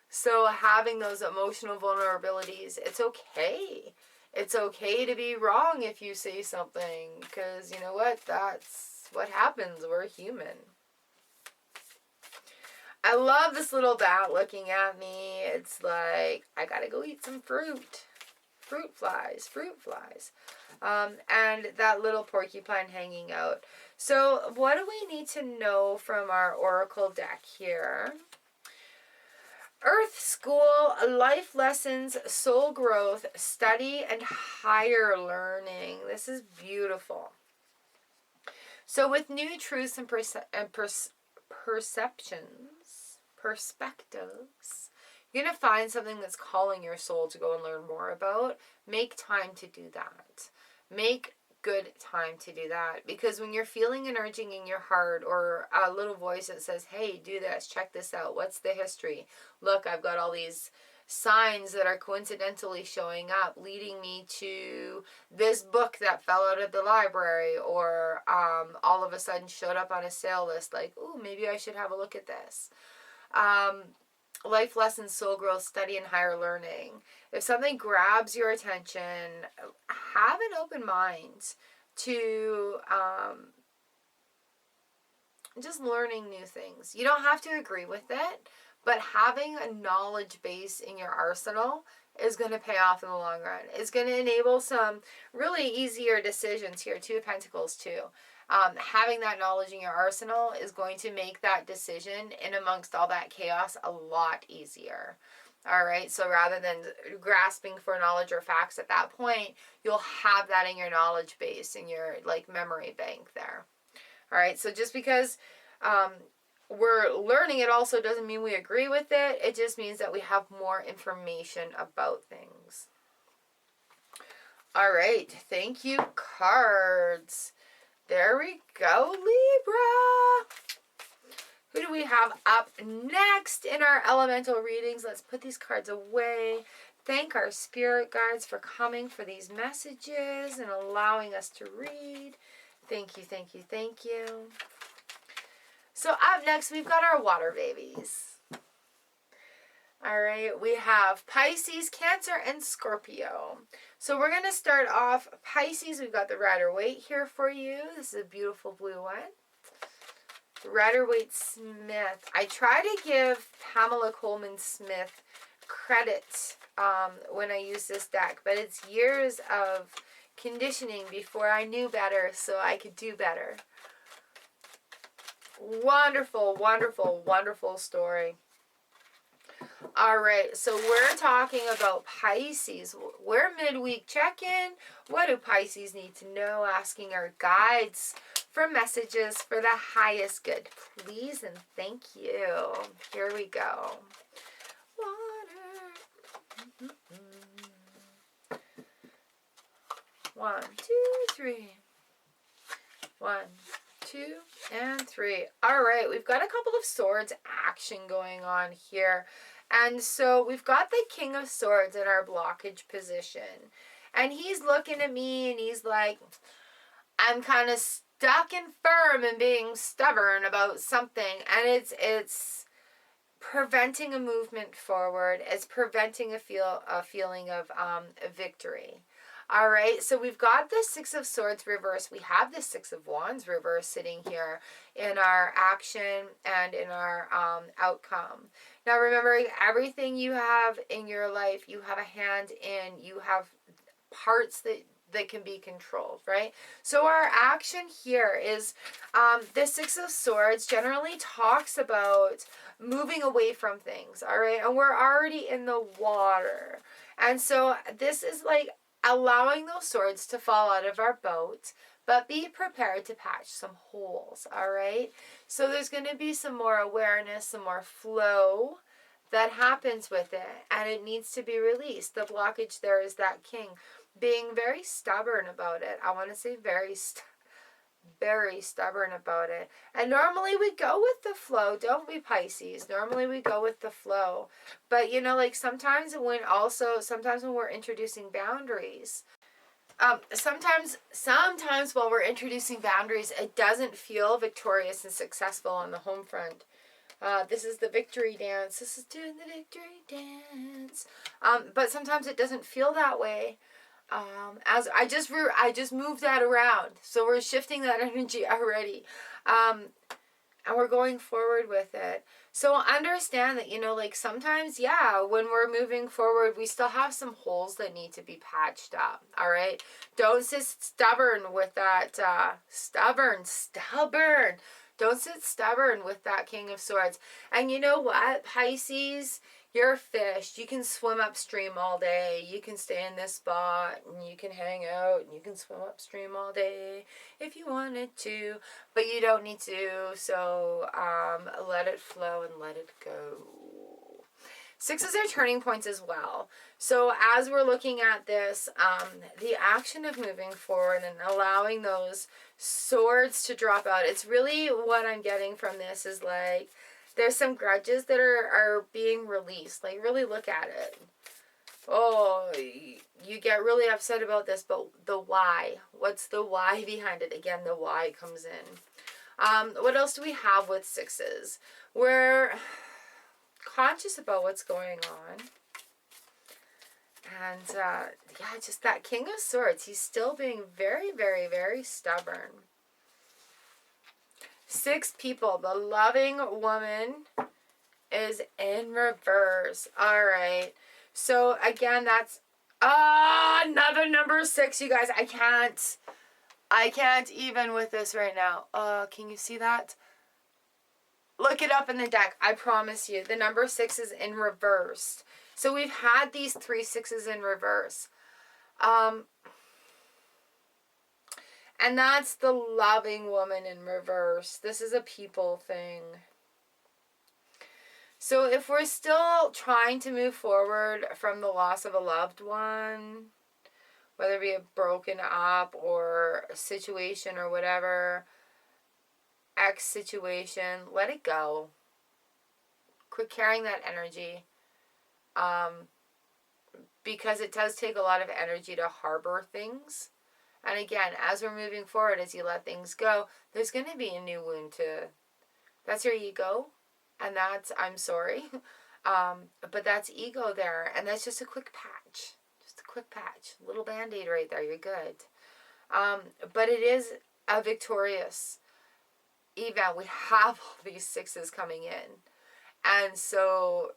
So having those emotional vulnerabilities, it's okay. It's okay to be wrong if you say something, because you know what? That's what happens. We're human. I love this little bat looking at me. It's like, I gotta go eat some fruit. Fruit flies. And that little porcupine hanging out. So what do we need to know from our oracle deck here? Earth, school, life lessons, soul growth, study, and higher learning. This is beautiful. So with new truths and perspectives, you're going to find something that's calling your soul to go and learn more about. Make time to do that. Make good time to do that. Because when you're feeling an urging in your heart, or a little voice that says, hey, do this, check this out. What's the history? Look, I've got all these signs that are coincidentally showing up, leading me to this book that fell out of the library, or all of a sudden showed up on a sale list. Like, ooh, maybe I should have a look at this. Life lessons, soul growth, study, and higher learning. If something grabs your attention, have an open mind to just learning new things. You don't have to agree with it, but having a knowledge base in your arsenal is going to pay off in the long run. It's going to enable some really easier decisions here. Two of Pentacles too. Having that knowledge in your arsenal is going to make that decision in amongst all that chaos a lot easier. All right, so rather than grasping for knowledge or facts at that point, you'll have that in your knowledge base, in your like memory bank there. All right, so just because we're learning it also doesn't mean we agree with it. It just means that we have more information about things. All right, thank you, cards. There we go, Libra. Who do we have up next in our elemental readings? Let's put these cards away. Thank our spirit guides for coming for these messages and allowing us to read. Thank you, thank you, thank you. So up next, we've got our water babies. All right, we have Pisces, Cancer, and Scorpio. So we're going to start off Pisces. We've got the Rider-Waite here for you. This is a beautiful blue one. Rider-Waite Smith. I try to give Pamela Coleman Smith credit when I use this deck, but it's years of conditioning before I knew better so I could do better. Wonderful, wonderful, wonderful story. All right, so we're talking about Pisces. We're midweek check-in. What do Pisces need to know? Asking our guides for messages for the highest good. Please and thank you. Here we go. Water. 1, 2, 3. 1, 2, and 3. All right, we've got a couple of swords action going on here. And so we've got the King of Swords in our blockage position. And he's looking at me and he's like, I'm kind of stuck and firm and being stubborn about something. And it's preventing a movement forward. It's preventing a feeling of victory. All right, so we've got the Six of Swords reverse. We have the Six of Wands reverse sitting here in our action and in our outcome. Now, remembering everything you have in your life, you have a hand in, you have parts that can be controlled, right? So our action here is the Six of Swords generally talks about moving away from things, all right? And we're already in the water. And so this is like allowing those swords to fall out of our boat, but be prepared to patch some holes, all right? So there's going to be some more awareness, some more flow that happens with it, and it needs to be released. The blockage there is that king being very stubborn about it. I want to say very stubborn about it. And normally we go with the flow, don't we, Pisces? Normally we go with the flow. But, you know, like sometimes when we're introducing boundaries, sometimes while we're introducing boundaries, it doesn't feel victorious and successful on the home front. This is the victory dance. This is doing the victory dance. But sometimes it doesn't feel that way. As I just moved that around, so we're shifting that energy already, and we're going forward with it. So understand that, you know, like sometimes, yeah, when we're moving forward, we still have some holes that need to be patched up. All right, don't sit stubborn with that. Stubborn. Don't sit stubborn with that King of Swords. And you know what, Pisces? You're a fish. You can swim upstream all day. You can stay in this spot and you can hang out and you can swim upstream all day if you wanted to, but you don't need to. So let it flow and let it go. Sixes are turning points as well. So as we're looking at this, the action of moving forward and allowing those swords to drop out, it's really what I'm getting from this is like, there's some grudges that are being released. Like, really look at it. Oh, you get really upset about this, but the why? What's the why behind it? Again, the why comes in. What else do we have with sixes? We're conscious about what's going on. And, yeah, just that King of Swords. He's still being very, very, very stubborn. 6 people. The loving woman is in reverse. All right. So again, that's another number 6, you guys. I can't even with this right now. Can you see that? Look it up in the deck. I promise you. The number 6 is in reverse. So we've had these 3 6s in reverse. And that's the loving woman in reverse. This is a people thing. So if we're still trying to move forward from the loss of a loved one, whether it be a broken up or a situation or whatever, X situation, let it go. Quit carrying that energy. Because it does take a lot of energy to harbor things. And again, as we're moving forward, as you let things go, there's going to be a new wound to... That's your ego. And that's, I'm sorry. But that's ego there. And that's just a quick patch. Just a quick patch. Little Band-Aid right there. You're good. But it is a victorious event. We have all these 6s coming in. And so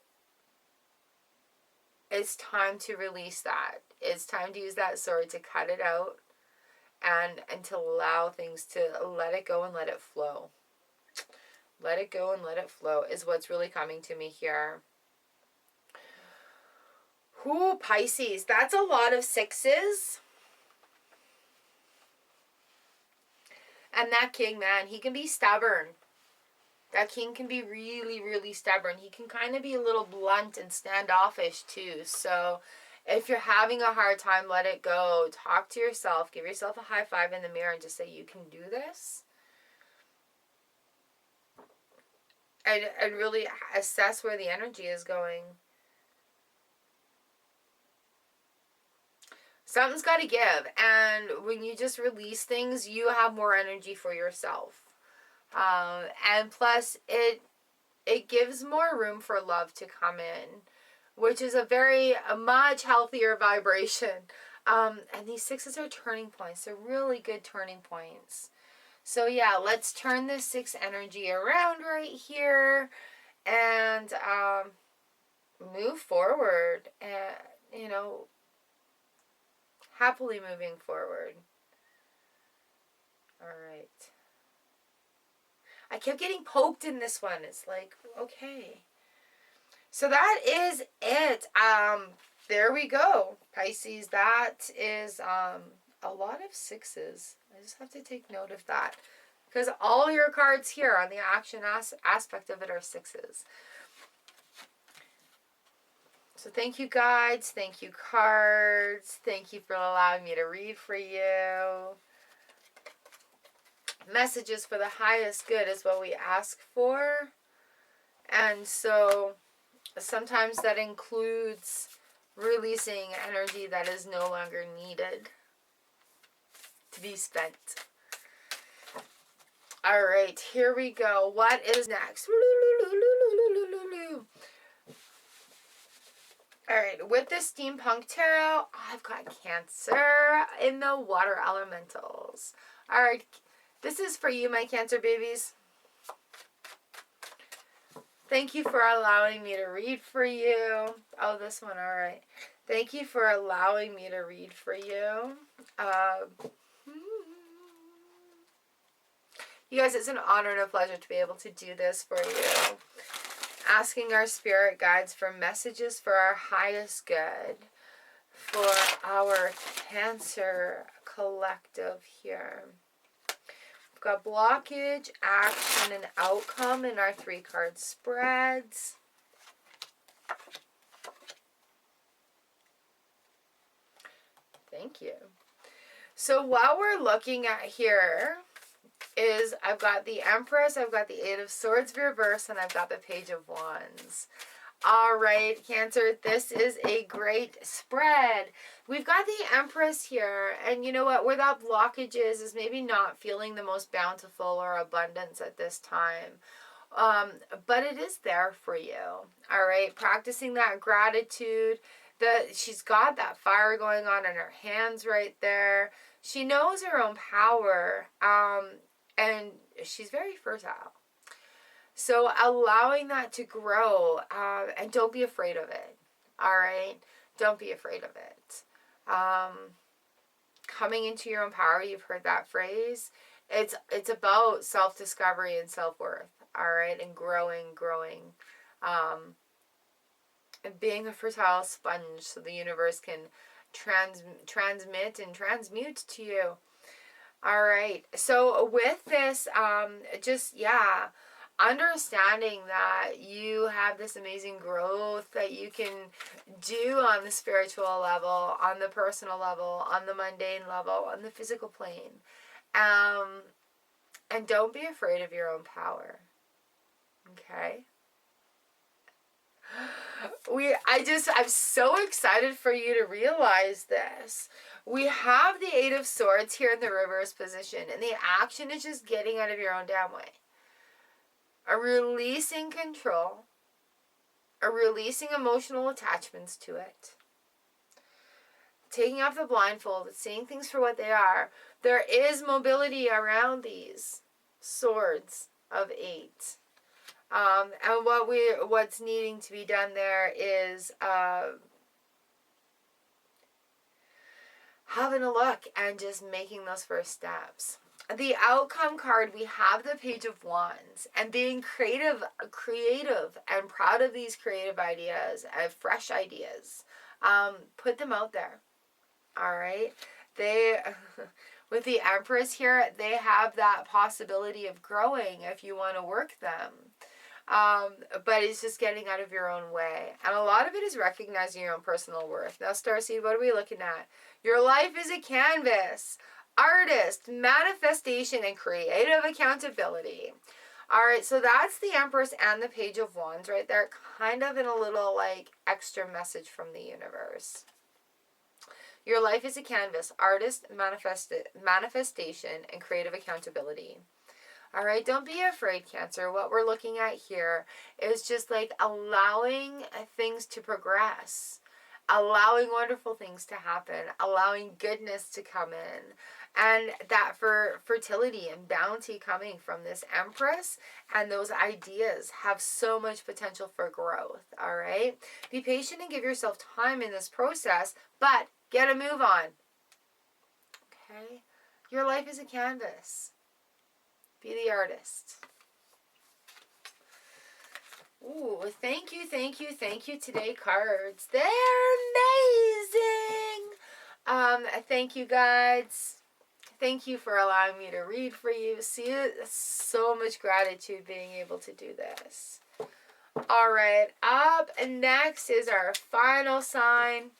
it's time to release that. It's time to use that sword to cut it out. And to allow things to let it go and let it flow. Let it go and let it flow is what's really coming to me here. Ooh, Pisces. That's a lot of 6s. And that king, man, he can be stubborn. That king can be really, really stubborn. He can kind of be a little blunt and standoffish too. So if you're having a hard time, let it go. Talk to yourself. Give yourself a high five in the mirror and just say, you can do this. And really assess where the energy is going. Something's got to give. And when you just release things, you have more energy for yourself. And plus, it gives more room for love to come in, which is a much healthier vibration. And these sixes are turning points. They're really good turning points. So yeah, let's turn this 6 energy around right here and move forward. And, you know, happily moving forward. All right. I kept getting poked in this one. It's like, okay. So that is it. There we go, Pisces. That is a lot of 6s. I just have to take note of that. Because all your cards here on the action aspect of it are 6s. So thank you, guides. Thank you, cards. Thank you for allowing me to read for you. Messages for the highest good is what we ask for. And so sometimes that includes releasing energy that is no longer needed to be spent. All right, here we go. What is next? All right, with the Steampunk Tarot, I've got Cancer in the water elementals. All right, this is for you, my Cancer babies. Thank you for allowing me to read for you. Oh, this one, all right. Thank you for allowing me to read for you. You guys, it's an honor and a pleasure to be able to do this for you. Asking our spirit guides for messages for our highest good. For our Cancer collective here. We've got blockage, action, and outcome in our 3-card spreads. Thank you. So what we're looking at here is I've got the Empress, I've got the 8 of Swords reverse, and I've got the Page of Wands. All right, Cancer, this is a great spread. We've got the Empress here, and you know what? Where that blockage is maybe not feeling the most bountiful or abundance at this time. But it is there for you. All right, practicing that gratitude. She's got that fire going on in her hands right there. She knows her own power, and she's very fertile. So allowing that to grow, and don't be afraid of it, all right? Don't be afraid of it. Coming into your own power, you've heard that phrase. It's about self-discovery and self-worth, all right? And growing. And being a fertile sponge so the universe can transmit and transmute to you. All right. So with this, understanding that you have this amazing growth that you can do on the spiritual level, on the personal level, on the mundane level, on the physical plane. And don't be afraid of your own power. Okay? I'm so excited for you to realize this. We have the 8 of Swords here in the reverse position, and the action is just getting out of your own damn way. A releasing control, a releasing emotional attachments to it, taking off the blindfold, seeing things for what they are. There is mobility around these swords of 8. And what's needing to be done there is having a look and just making those first steps. The outcome card, we have the Page of Wands, and being creative and proud of these creative ideas, fresh ideas. Put them out there. All right. With the Empress here, they have that possibility of growing if you want to work them. But it's just getting out of your own way. And a lot of it is recognizing your own personal worth. Now, Starseed, what are we looking at? Your life is a canvas. Artist, manifestation, and creative accountability. All right, so that's the Empress and the Page of Wands right there. Kind of in a little, extra message from the universe. Your life is a canvas. Artist, manifestation, and creative accountability. All right, don't be afraid, Cancer. What we're looking at here is just allowing things to progress allowing wonderful things to happen, allowing goodness to come in, and that for fertility and bounty coming from this Empress, and those ideas have so much potential for growth, all right? Be patient and give yourself time in this process, but get a move on, okay? Your life is a canvas. Be the artist. Ooh, thank you today, cards. They're amazing. Thank you, guides. Thank you for allowing me to read for you. See, so much gratitude being able to do this. All right, up and next is our final sign.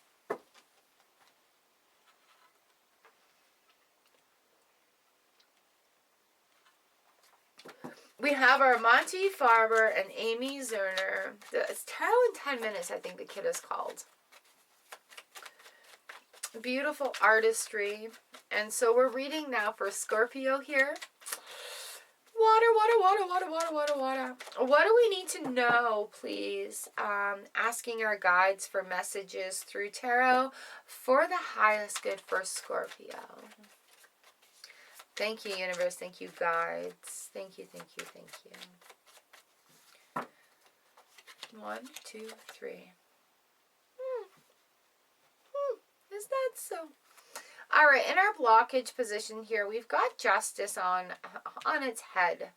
We have our Monty Farber and Amy Zerner. It's Tarot in 10 Minutes, I think the kid is called. Beautiful artistry. And so we're reading now for Scorpio here. Water. What do we need to know, please? Asking our guides for messages through tarot for the highest good for Scorpio. Thank you, universe. Thank you, guides. Thank you. 1, 2, 3. Is that so? All right, in our blockage position here, we've got Justice on its head.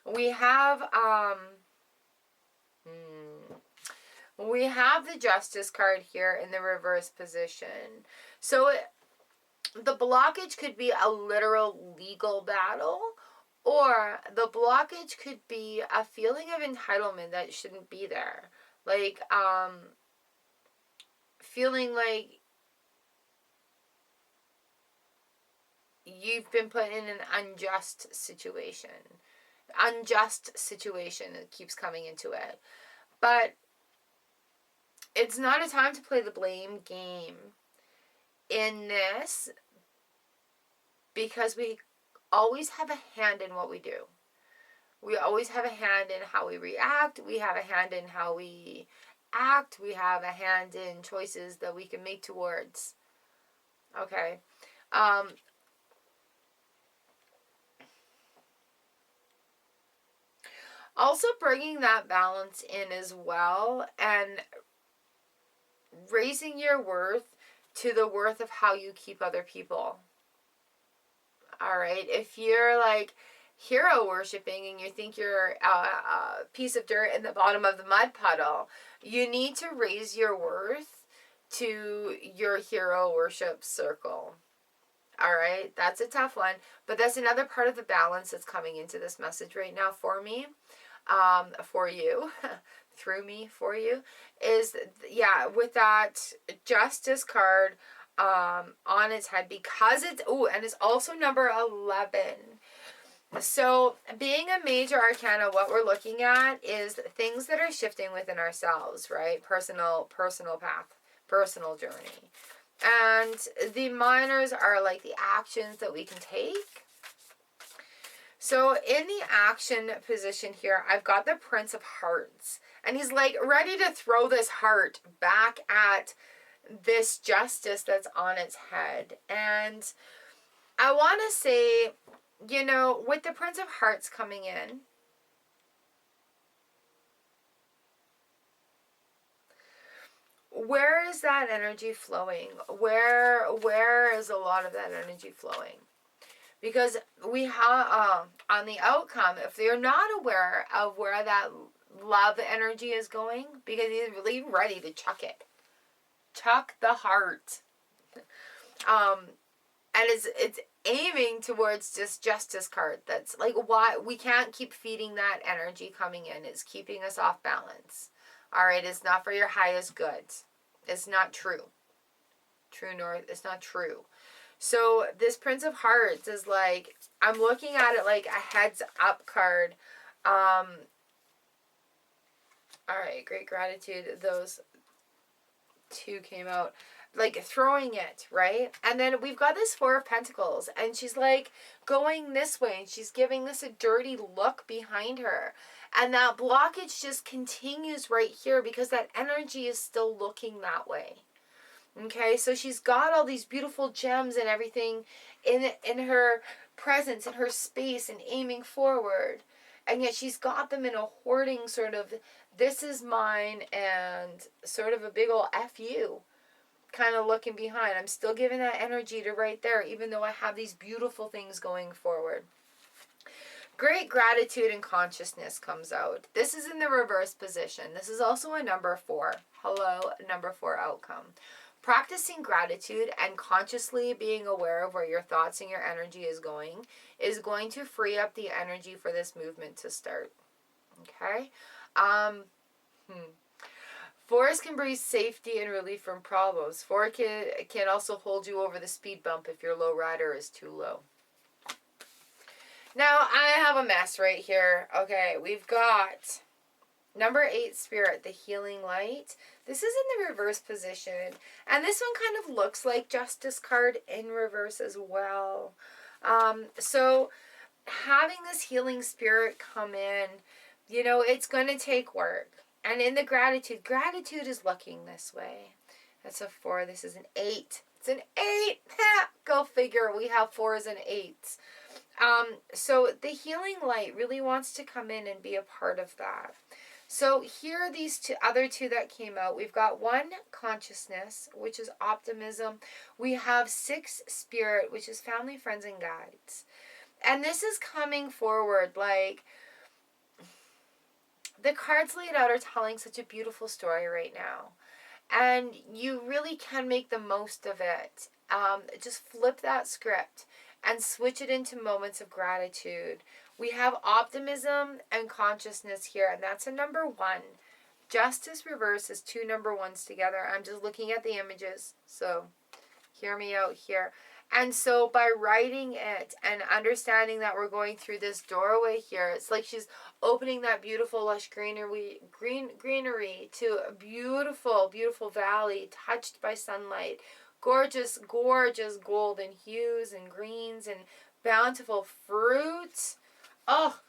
We have the Justice card here in the reverse position. So the blockage could be a literal legal battle, or the blockage could be a feeling of entitlement that shouldn't be there. Like, feeling like you've been put in an unjust situation. It keeps coming into it. But it's not a time to play the blame game in this, because we always have a hand in what we do. We always have a hand in how we react. We have a hand in how we act. We have a hand in choices that we can make towards. Okay. Also bringing that balance in as well, and raising your worth to the worth of how you keep other people. All right. If you're like hero worshiping and you think you're a piece of dirt in the bottom of the mud puddle, you need to raise your worth to your hero worship circle. All right. That's a tough one, but that's another part of the balance that's coming into this message right now for me, for you, through me, for you, is, yeah, with that Justice card on its head, because it's, and it's also number 11. So being a major arcana, what we're looking at is things that are shifting within ourselves, right? Personal path, personal journey. And the minors are like the actions that we can take. So in the action position here, I've got the Prince of Hearts. And he's like ready to throw this heart back at this Justice that's on its head. And I want to say, you know, with the Prince of Hearts coming in, where is that energy flowing? Where is a lot of that energy flowing? Because we have, on the outcome, if they're not aware of where that love energy is going, because he's really ready to chuck it. Chuck the heart. And it's aiming towards this Justice card. That's like, why we can't keep feeding that energy coming in. It's keeping us off balance. All right, it's not for your highest good. It's not true. True north, it's not true. So this Prince of Hearts is like, I'm looking at it like a heads up card. All right, great gratitude. Those two came out. Like throwing it, right? And then we've got this Four of Pentacles, and she's like going this way, and she's giving this a dirty look behind her. And that blockage just continues right here because that energy is still looking that way. Okay, so she's got all these beautiful gems and everything in her presence, in her space, and aiming forward. And yet she's got them in a hoarding sort of, this is mine, and sort of a big ol' F you kind of looking behind. I'm still giving that energy to right there, even though I have these beautiful things going forward. Great gratitude and consciousness comes out. This is in the reverse position. This is also a number 4. Hello, number 4 outcome. Practicing gratitude and consciously being aware of where your thoughts and your energy is going to free up the energy for this movement to start. Okay? 4s can bring safety and relief from problems. 4 can also hold you over the speed bump if your low rider is too low. Now, I have a mess right here. Okay, we've got number 8 spirit, the healing light. This is in the reverse position. And this one kind of looks like Justice card in reverse as well. So having this healing spirit come in, you know, it's going to take work. And in the gratitude is looking this way. That's a 4. This is an 8. It's an 8. Go figure. We have 4s and 8s. So the healing light really wants to come in and be a part of that. So here are these other two that came out. We've got 1, consciousness, which is optimism. We have 6, spirit, which is family, friends, and guides. And this is coming forward like the cards laid out are telling such a beautiful story right now. And you really can make the most of it. Just flip that script and switch it into moments of gratitude. We have optimism and consciousness here, and that's a number 1. Justice reverse is 2 number 1s together. I'm just looking at the images, so hear me out here. And so by writing it and understanding that we're going through this doorway here, it's like she's opening that beautiful lush greenery to a beautiful, beautiful valley touched by sunlight. Gorgeous, gorgeous golden hues and greens and bountiful fruits. Oh,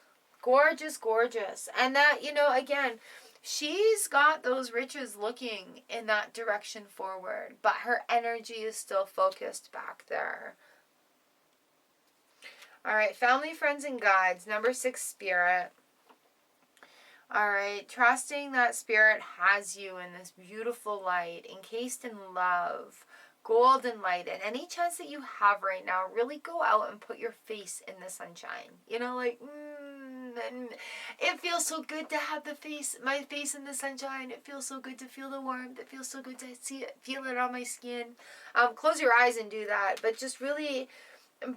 gorgeous, gorgeous. And that, you know, again, she's got those riches looking in that direction forward, but her energy is still focused back there. All right, family, friends, and guides. Number 6, spirit. All right, trusting that spirit has you in this beautiful light, encased in love, golden light, and any chance that you have right now, really go out and put your face in the sunshine. You know, like, and it feels so good to have my face in the sunshine. It feels so good to feel the warmth. It feels so good to feel it on my skin. Close your eyes and do that, but just really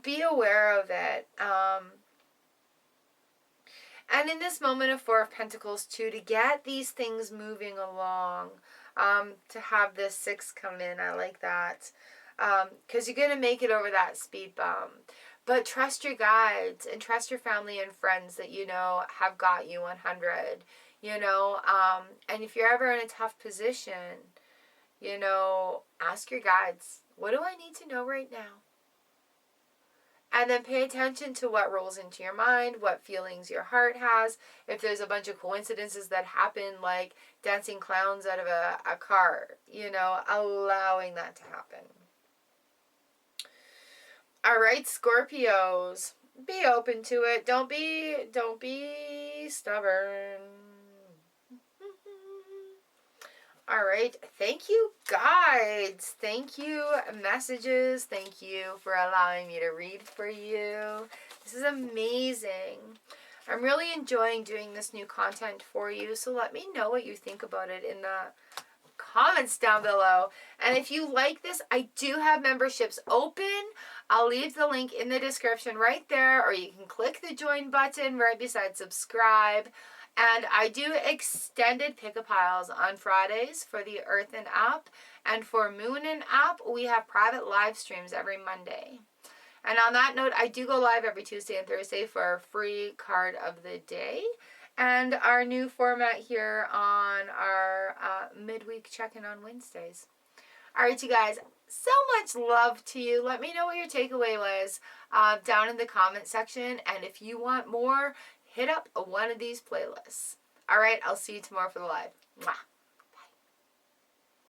be aware of it. And in this moment of 4 of Pentacles too, to get these things moving along, to have this 6 come in, I like that. Because you're going to make it over that speed bump. But trust your guides and trust your family and friends that you know have got you 100. You know, and if you're ever in a tough position, you know, ask your guides, what do I need to know right now? And then pay attention to what rolls into your mind, what feelings your heart has. If there's a bunch of coincidences that happen, like dancing clowns out of a car, you know, allowing that to happen. All right, Scorpios, be open to it. Don't be stubborn. All right, thank you, guides. Thank you, messages. Thank you for allowing me to read for you. This is amazing. I'm really enjoying doing this new content for you, so let me know what you think about it in the comments down below. And if you like this, I do have memberships open. I'll leave the link in the description right there, or you can click the join button right beside subscribe. And I do extended pick-a piles on Fridays for the Earth and Up. And for Moon and Up, we have private live streams every Monday. And on that note, I do go live every Tuesday and Thursday for our free card of the day. And our new format here on our midweek check-in on Wednesdays. All right, you guys, so much love to you. Let me know what your takeaway was down in the comment section. And if you want more, hit up one of these playlists. All right, I'll see you tomorrow for the live. Mwah.